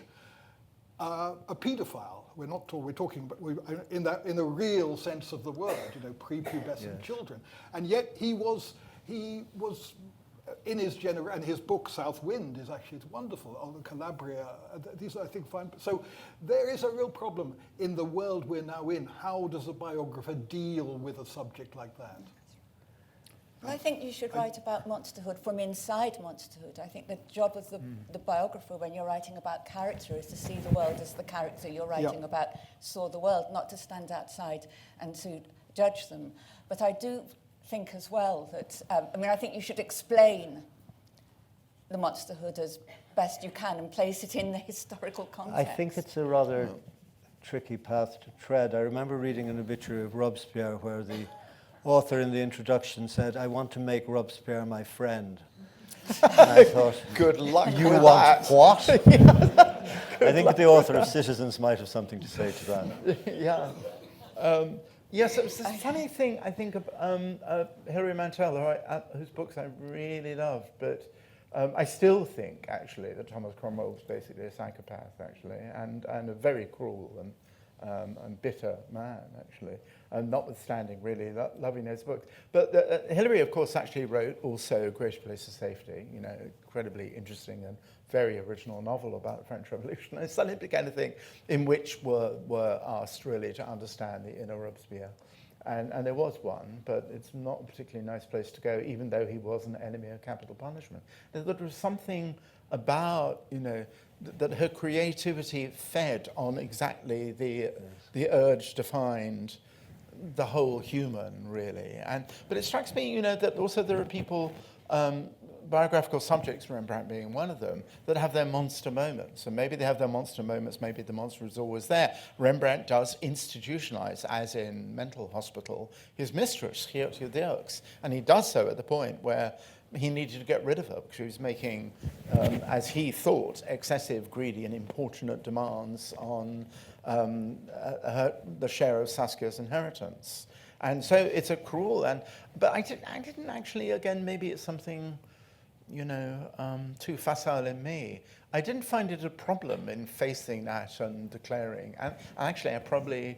[SPEAKER 6] a paedophile. We're talking about in the real sense of the word, prepubescent children, and yet he was in his generation, and his book South Wind is actually, it's wonderful. On Calabria, these are, I think, fine. So there is a real problem in the world we're now in. How does a biographer deal with a subject like that?
[SPEAKER 7] Well, I think you should write about monsterhood from inside monsterhood. I think the job of the biographer when you're writing about character is to see the world as the character you're writing about saw the world, not to stand outside and to judge them. But I do think as well that, I think you should explain the monsterhood as best you can and place it in the historical context.
[SPEAKER 5] I think it's a rather tricky path to tread. I remember reading an obituary of Robespierre where the author in the introduction said, "I want to make Robespierre my friend." And I thought,
[SPEAKER 2] good luck
[SPEAKER 5] you
[SPEAKER 2] with
[SPEAKER 5] want
[SPEAKER 2] that.
[SPEAKER 5] what? I think that the author of Citizens might have something to say to that.
[SPEAKER 2] Yes, it was this funny thing, I think, of Hilary Mantel, whose books I really love, but I still think, actually, that Thomas Cromwell was basically a psychopath, actually, and a very cruel and bitter man, actually, notwithstanding really loving those books. But Hilary, of course, actually wrote also Greater Place of Safety, incredibly interesting and very original novel about the French Revolution. I suddenly began to think in which were asked really to understand the inner Robespierre. And there was one, but it's not a particularly nice place to go, even though he was an enemy of capital punishment. There was something about, that her creativity fed on exactly the urge to find the whole human, really. But it strikes me, that also there are people, biographical subjects, Rembrandt being one of them, that have their monster moments. And maybe they have their monster moments, maybe the monster is always there. Rembrandt does institutionalize, as in Mental Hospital, his mistress, Geertje Dirks. And he does so at the point where he needed to get rid of her because she was making, as he thought, excessive, greedy and importunate demands on the share of Saskia's inheritance. And so it's a cruel, but I didn't actually, again, maybe it's something, too facile in me. I didn't find it a problem in facing that and declaring, and actually I probably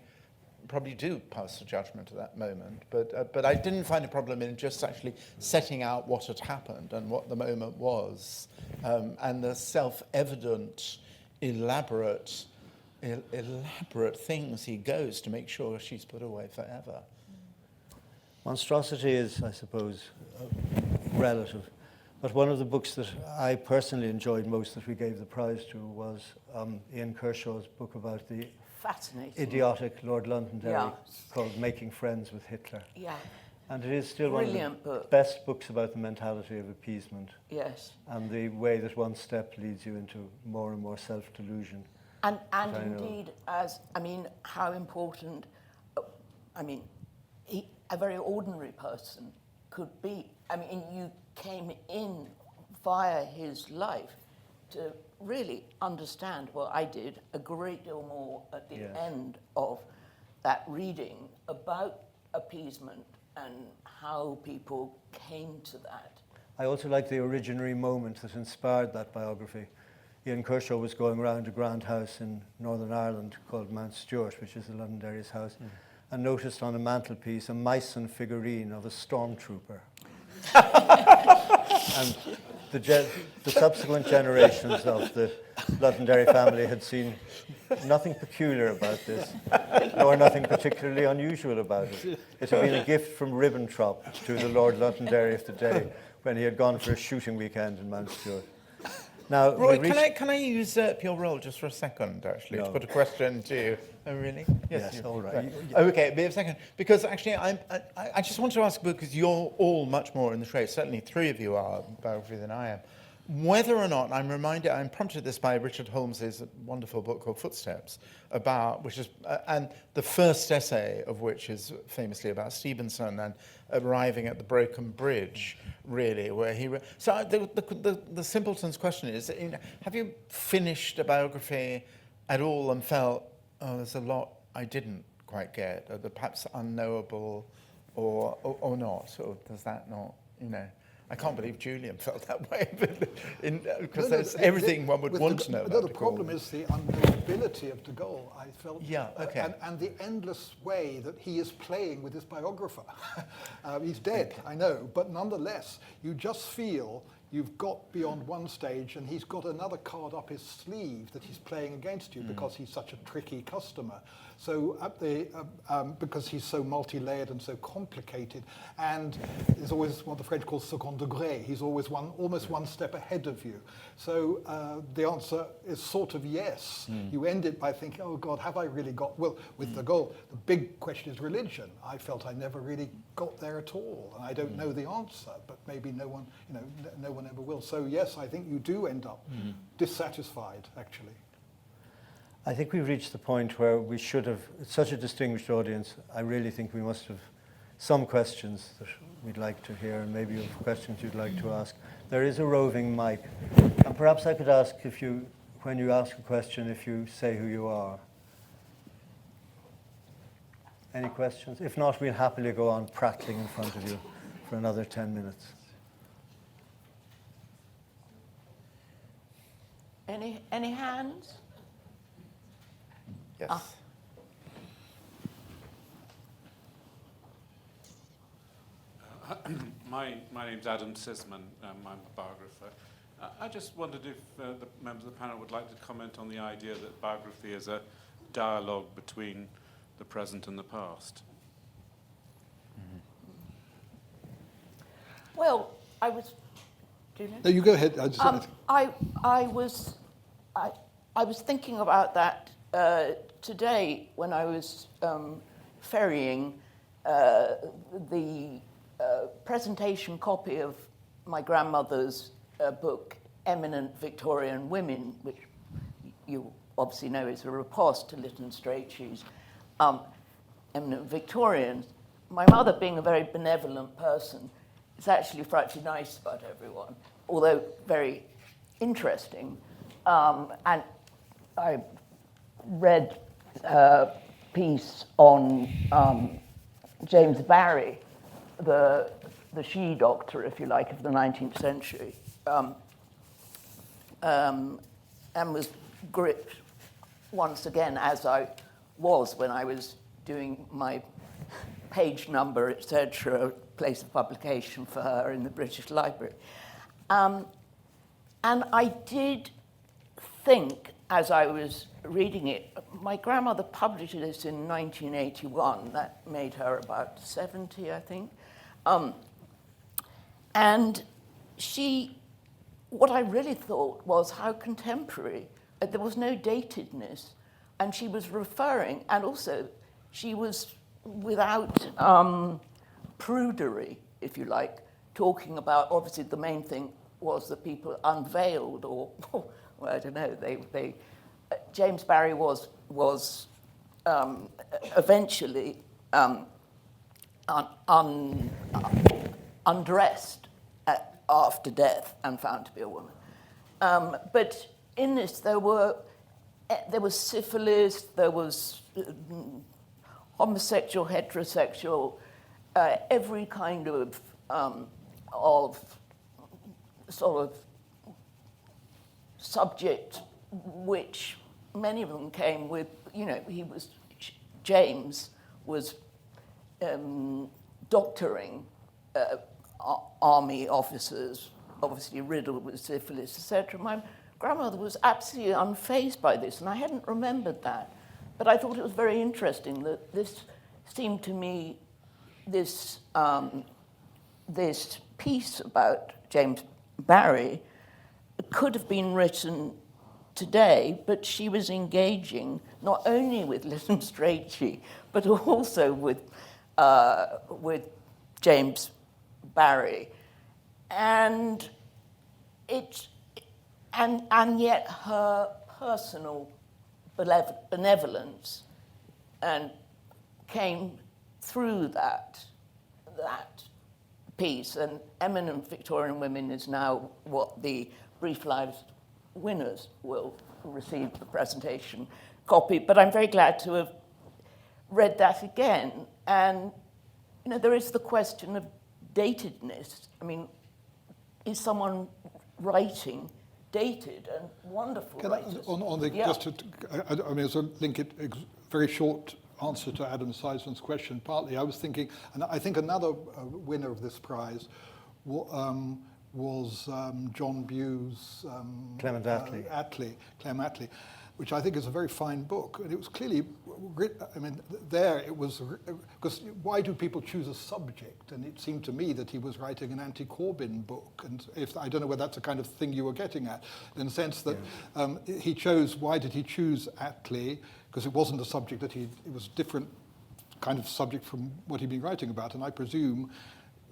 [SPEAKER 2] do pass a judgment at that moment, but I didn't find a problem in just actually setting out what had happened and what the moment was, and the self-evident, elaborate things he goes to make sure she's put away forever.
[SPEAKER 5] Monstrosity is, I suppose, relative. But one of the books that I personally enjoyed most that we gave the prize to was Ian Kershaw's book about the idiotic Lord Londonderry called Making Friends with Hitler.
[SPEAKER 4] Yeah.
[SPEAKER 5] And it is still
[SPEAKER 4] Brilliant
[SPEAKER 5] one of the
[SPEAKER 4] book.
[SPEAKER 5] best books about the mentality of appeasement.
[SPEAKER 4] Yes.
[SPEAKER 5] And the way that one step leads you into more and more self-delusion.
[SPEAKER 4] And indeed, how important, a very ordinary person could be. You came in via his life to really understand, well, I did a great deal more at the end of that reading about appeasement and how people came to that.
[SPEAKER 5] I also like the originary moment that inspired that biography. Ian Kershaw was going around a grand house in Northern Ireland called Mount Stewart, which is the Londonderry's house, and noticed on a mantelpiece a Meissen figurine of a stormtrooper. And the subsequent generations of the Londonderry family had seen nothing peculiar about this, nor nothing particularly unusual about it. It had been a gift from Ribbentrop to the Lord Londonderry of the day when he had gone for a shooting weekend in Mount Stewart. Now,
[SPEAKER 2] Roy, can I usurp your role just for a second, actually, to put a question to you? Oh, really?
[SPEAKER 5] Yes, all right.
[SPEAKER 2] Okay, be a second. Because actually, I just want to ask, because you're all much more in the trade, certainly three of you are, biography, than I whether or not, I'm prompted this by Richard Holmes's wonderful book called Footsteps, and the first essay of which is famously about Stevenson and arriving at the broken bridge, really, where so the simpleton's question is, have you finished a biography at all and felt, oh, there's a lot I didn't quite get, or perhaps unknowable, or not, or does that not, I can't believe Julian felt that way, because there's everything one would want to know about
[SPEAKER 6] the
[SPEAKER 2] de Gaulle.
[SPEAKER 6] problem is the unknowability of de Gaulle, I felt.
[SPEAKER 2] Yeah, okay.
[SPEAKER 6] And the endless way that he is playing with his biographer. He's dead, I know, but nonetheless, you just feel you've got beyond one stage and he's got another card up his sleeve that he's playing against you because he's such a tricky customer. So because he's so multi-layered and so complicated, and there's always what the French call second degré. He's always almost one step ahead of you. So the answer is sort of yes. You end it by thinking, oh God, have I really got, well, with de Gaulle, the big question is religion. I felt I never really got there at all, and I don't know the answer, but maybe no one ever will. So yes, I think you do end up dissatisfied, actually.
[SPEAKER 5] I think we've reached the point where we should have, it's such a distinguished audience, I really think we must have some questions that we'd like to hear, and maybe you have questions you'd like to ask. There is a roving mic, and perhaps I could ask if you, when you ask a question, if you say who you are. Any questions? If not, we'll happily go on prattling in front of you for another 10 minutes.
[SPEAKER 4] Any hands?
[SPEAKER 2] Yes.
[SPEAKER 8] My name's Adam Sisman. I'm a biographer. I just wondered if the members of the panel would like to comment on the idea that biography is a dialogue between the present and the past.
[SPEAKER 4] Well, I was. Julian?
[SPEAKER 6] No, you go ahead.
[SPEAKER 4] I was thinking about that today when I was ferrying the presentation copy of my grandmother's book, Eminent Victorian Women, which you obviously know is a riposte to Lytton Strachey's Eminent Victorians. My mother, being a very benevolent person, is actually frightfully nice about everyone, although very interesting. And I read a piece on James Barry, the she-doctor, if you like, of the 19th century, and was gripped once again, as I was when I was doing my page number, etc., place of publication for her in the British Library. And I did think, as I was reading it, my grandmother published this in 1981. That made her about 70, I think. And what I really thought was how contemporary. There was no datedness. And she was referring, and also she was without prudery, if you like, talking about, obviously the main thing was that people unveiled, or, well, I don't know, James Barry was eventually undressed after death and found to be a woman. But in this, there was syphilis, there was homosexual, heterosexual, every kind of sort of subject, which many of them came with, James was doctoring army officers, obviously riddled with syphilis, etc. My grandmother was absolutely unfazed by this, and I hadn't remembered that. But I thought it was very interesting that this seemed to me, this piece about James Barry could have been written today, but she was engaging not only with Lytton Strachey, but also with James Barry. And and yet her personal benevolence and came through that piece. And Eminent Victorian Women is now what the Brief Lives winners will receive the presentation copy. But I'm very glad to have read that again. And there is the question of datedness. I mean, is someone writing dated? And wonderful writers.
[SPEAKER 6] As a very short answer to Adam Seisman's question, partly I was thinking, and I think another winner of this prize was John Bew's
[SPEAKER 5] Clem
[SPEAKER 6] Attlee, which I think is a very fine book. And it was clearly written, because why do people choose a subject? And it seemed to me that he was writing an anti-Corbyn book. And I don't know whether that's the kind of thing you were getting at, in the sense that why did he choose Attlee? Because it wasn't a subject it was a different kind of subject from what he'd been writing about. And I presume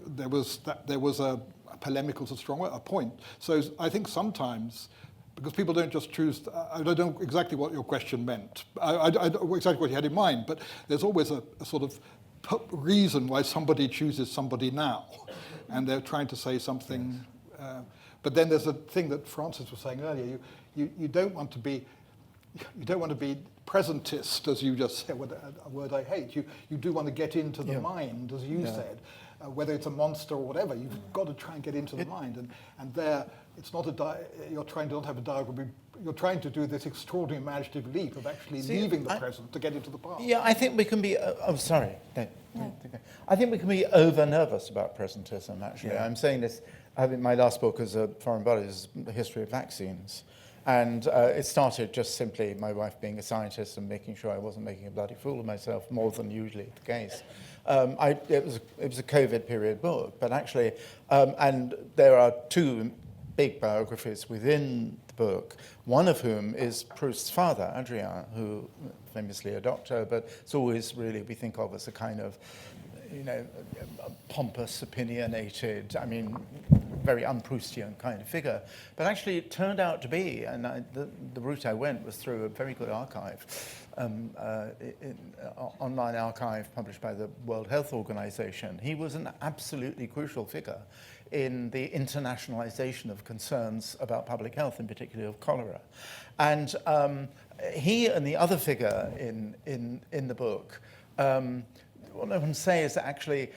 [SPEAKER 6] there was a polemical is a strong word, a point. So I think sometimes, because people don't just choose, I don't know exactly what your question meant. I don't know exactly what you had in mind, but there's always a sort of reason why somebody chooses somebody now, and they're trying to say something. But then there's a thing that Francis was saying earlier. You don't want to be presentist, as you just said, a word I hate. You do want to get into the mind, as you said. Whether it's a monster or whatever, you've got to try and get into the mind. And there, it's not you're trying to not have a diagram. You're trying to do this extraordinary imaginative leap of actually leaving the present to get into the past.
[SPEAKER 2] Yeah, I think we can be. Sorry. No. I think we can be over nervous about presentism. Actually, I'm saying this. My last book as a foreign body is the history of vaccines. And it started just simply my wife being a scientist and making sure I wasn't making a bloody fool of myself, more than usually the case. It was a COVID period book, but actually, and there are two big biographies within the book, one of whom is Proust's father, Adrien, who famously a doctor, but it's always really we think of as a kind of, pompous, opinionated, very un-Proustian kind of figure. But actually it turned out to be, and the route I went was through a very good archive, online archive published by the World Health Organization. He was an absolutely crucial figure in the internationalization of concerns about public health, in particular of cholera. And he and the other figure in the book, what I can say is that actually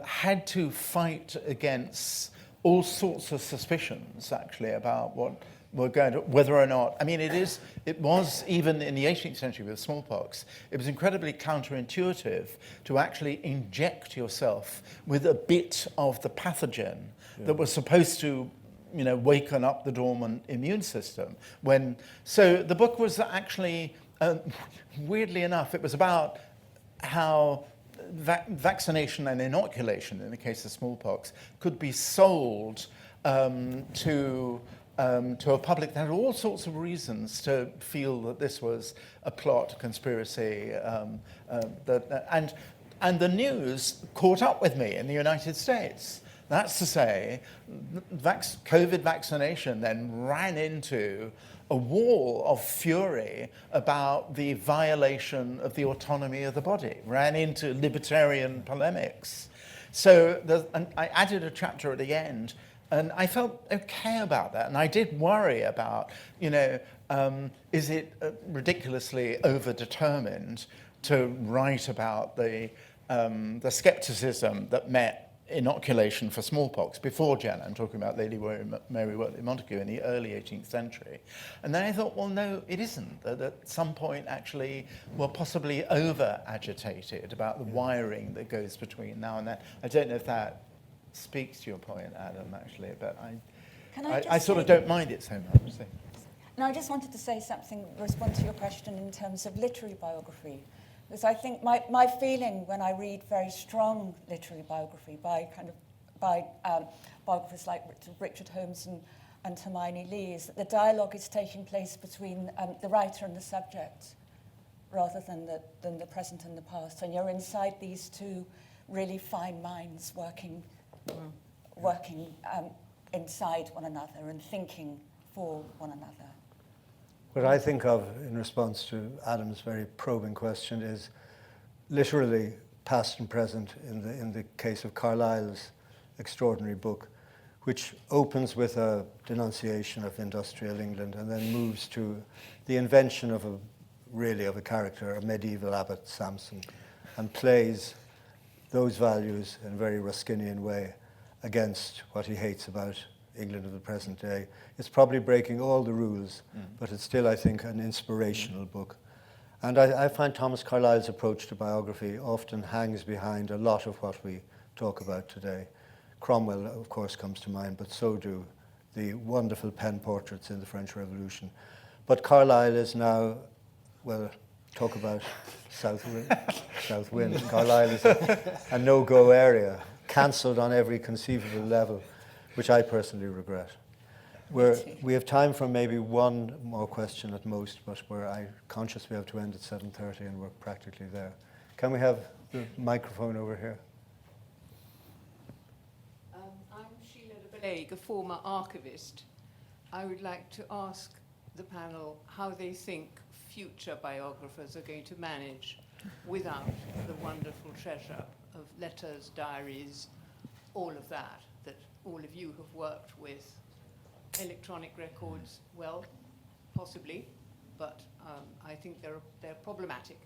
[SPEAKER 2] had to fight against all sorts of suspicions, actually, about what we're going to, whether or not, it was, even in the 18th century with smallpox, it was incredibly counterintuitive to actually inject yourself with a bit of the pathogen that was supposed to, waken up the dormant immune system. So the book was actually, weirdly enough, it was about how vaccination and inoculation, in the case of smallpox, could be sold to a public that had all sorts of reasons to feel that this was a plot, conspiracy, and the news caught up with me in the United States. That's to say, COVID vaccination then ran into a wall of fury about the violation of the autonomy of the body, ran into libertarian polemics. So I added a chapter at the end, and I felt okay about that. And I did worry about, is it ridiculously overdetermined to write about the skepticism that met inoculation for smallpox before Jenner. I'm talking about Lady Mary Wortley Montagu in the early 18th century. And then I thought, well, no, it isn't. That at some point, actually, we're possibly over-agitated about the wiring that goes between now and then. I don't know if that speaks to your point, Adam, actually, but I sort of don't mind it so much. So.
[SPEAKER 7] No, I just wanted to say something, respond to your question in terms of literary biography. Because I think my feeling when I read very strong literary biography by biographers like Richard Holmes and Hermione Lee is that the dialogue is taking place between the writer and the subject rather than the present and the past. And you're inside these two really fine minds working inside one another and thinking for one another.
[SPEAKER 5] What I think of in response to Adam's very probing question is literally past and present in the case of Carlyle's extraordinary book, which opens with a denunciation of industrial England and then moves to the invention of a character, a medieval abbot Samson, and plays those values in a very Ruskinian way against what he hates about England of the present day. It's probably breaking all the rules, but it's still, I think, an inspirational book. And I find Thomas Carlyle's approach to biography often hangs behind a lot of what we talk about today. Cromwell, of course, comes to mind, but so do the wonderful pen portraits in the French Revolution. But Carlyle is now, well, talk about south wind. Carlisle is a no-go area, cancelled on every conceivable level, which I personally regret. We have time for maybe one more question at most, but I'm conscious we have to end at 7:30 and we're practically there. Can we have the microphone over here?
[SPEAKER 9] I'm Sheila de Beleg, a former archivist. I would like to ask the panel how they think future biographers are going to manage without the wonderful treasure of letters, diaries, all of that all of you have worked with. Electronic records, well, possibly, but I think they're problematic.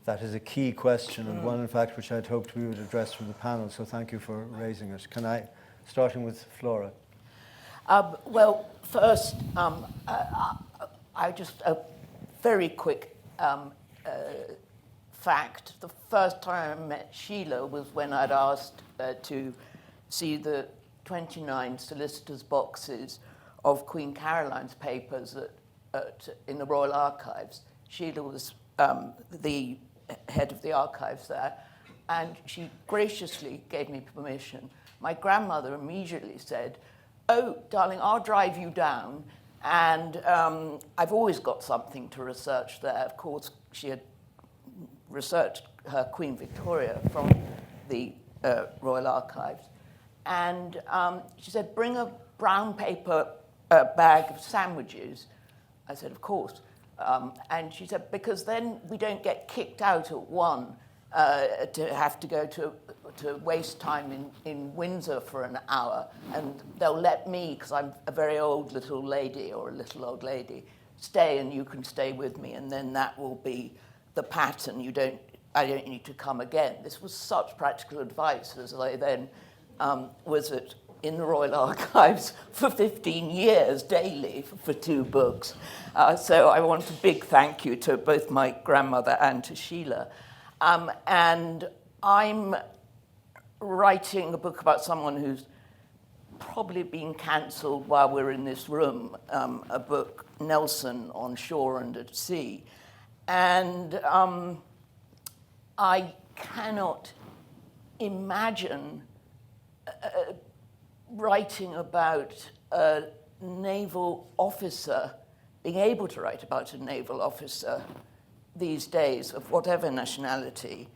[SPEAKER 5] That is a key question, and one, in fact, which I'd hoped we would address from the panel, so thank you for raising it. Starting with Flora.
[SPEAKER 4] Well, first, a very quick fact. The first time I met Sheila was when I'd asked to see the 29 solicitors' boxes of Queen Caroline's papers in the Royal Archives. Sheila was the head of the archives there, and she graciously gave me permission. My grandmother immediately said, "Oh, darling, I'll drive you down." And I've always got something to research there. Of course, she had researched her Queen Victoria from the Royal Archives. And she said, "Bring a brown paper bag of sandwiches." I said, "Of course." And she said, "Because then we don't get kicked out at 1 to have to go to waste time in Windsor for an hour. And they'll let me, because I'm a very old little lady or a little old lady, stay, and you can stay with me. And then that will be the pattern. I don't need to come again." This was such practical advice, as I then was in the Royal Archives for 15 years daily for 2 books. So I want a big thank you to both my grandmother and to Sheila. And I'm writing a book about someone who's probably been cancelled while we're in this room, a book, Nelson on Shore and at Sea. And I cannot imagine writing about a naval officer, being able to write about a naval officer these days of whatever nationality,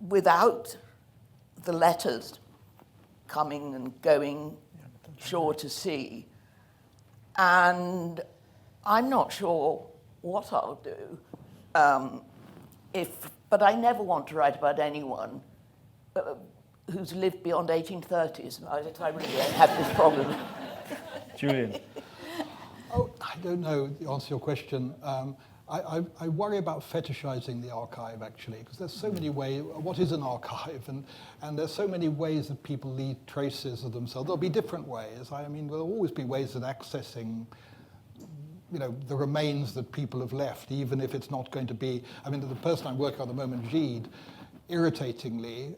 [SPEAKER 4] without the letters coming and going shore to sea. And I'm not sure what I'll do, but I never want to write about anyone who's lived beyond 1830s. I really don't have this problem.
[SPEAKER 5] Julian.
[SPEAKER 6] Oh, I don't know the answer to your question. I worry about fetishizing the archive, actually, because there's so many ways. What is an archive? And there's so many ways that people leave traces of themselves. There'll be different ways. I mean, there'll always be ways of accessing, the remains that people have left, even if it's not going to be. I mean, the person I'm working on at the moment, Gide, irritatingly,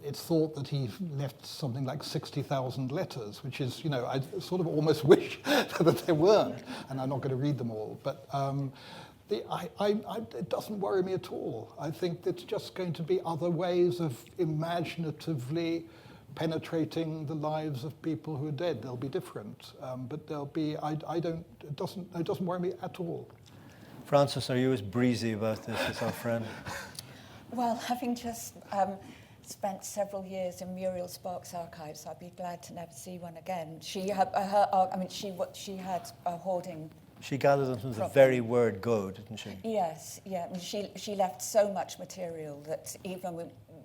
[SPEAKER 6] it's thought that he left something like 60,000 letters, which is, I sort of almost wish that there weren't, and I'm not going to read them all. But it doesn't worry me at all. I think it's just going to be other ways of imaginatively penetrating the lives of people who are dead. They'll be different, but they'll be. It doesn't worry me at all.
[SPEAKER 5] Frances, are you as breezy about this as our friend?
[SPEAKER 7] Well, having just spent several years in Muriel Sparks' archives. I'd be glad to never see one again. She had she had a hoarding.
[SPEAKER 5] She gathered them from the very word go, didn't she?
[SPEAKER 7] Yes, yeah. I mean, she left so much material that even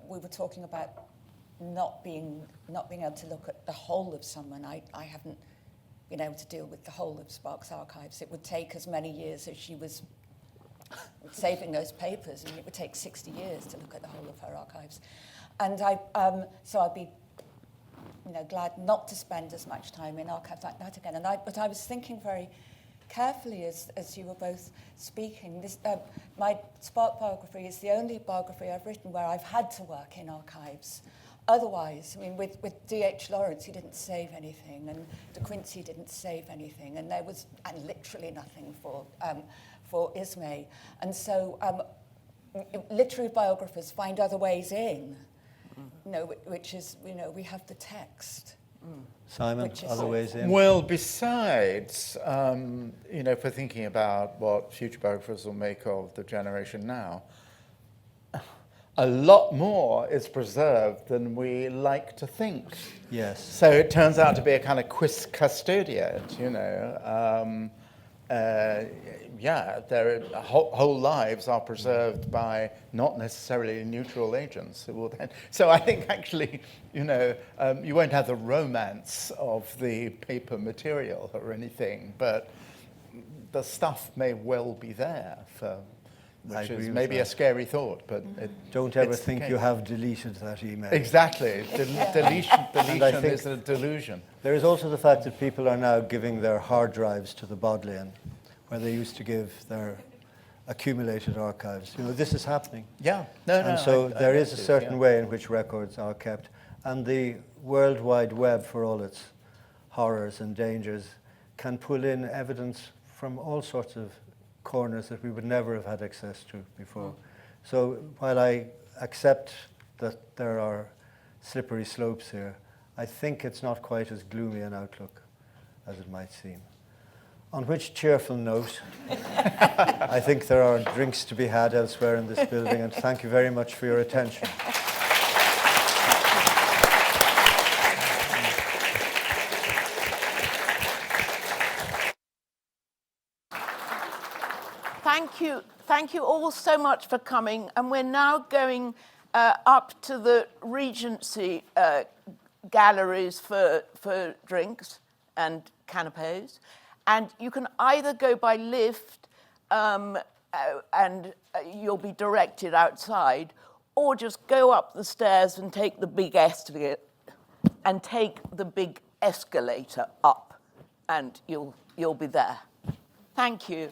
[SPEAKER 7] we were talking about not being able to look at the whole of someone. I haven't been able to deal with the whole of Sparks' archives. It would take as many years as she was saving those papers. I mean, it would take 60 years to look at the whole of her archives. And so I'd be, glad not to spend as much time in archives like that again. But I was thinking very carefully as you were both speaking. My Spark biography is the only biography I've written where I've had to work in archives. Otherwise, I mean, with D.H. Lawrence, he didn't save anything, and De Quincey didn't save anything, and literally nothing for Ismay. And so literary biographers find other ways in, which is, we have the text.
[SPEAKER 5] Simon, other ways in?
[SPEAKER 2] Well, besides, if we're thinking about what future biographers will make of the generation now, a lot more is preserved than we like to think.
[SPEAKER 5] Yes.
[SPEAKER 2] So it turns out to be a kind of quis custodiet, their whole lives are preserved by not necessarily neutral agents. So I think actually, you won't have the romance of the paper material or anything, but the stuff may well be there which is maybe a scary thought, but
[SPEAKER 5] don't ever think you have deleted that email.
[SPEAKER 2] Exactly. Deletion is a delusion.
[SPEAKER 5] There is also the fact that people are now giving their hard drives to the Bodleian, where they used to give their accumulated archives. This is happening.
[SPEAKER 2] Yeah.
[SPEAKER 5] And so there is a certain way in which records are kept. And the World Wide Web, for all its horrors and dangers, can pull in evidence from all sorts of corners that we would never have had access to before. So while I accept that there are slippery slopes here, I think it's not quite as gloomy an outlook as it might seem. On which cheerful note, I think there are drinks to be had elsewhere in this building, and thank you very much for your attention.
[SPEAKER 4] Thank you all so much for coming. And we're now going up to the Regency galleries for drinks and canapes. And you can either go by lift and you'll be directed outside, or just go up the stairs and take the big escalator up, and you'll be there. Thank you.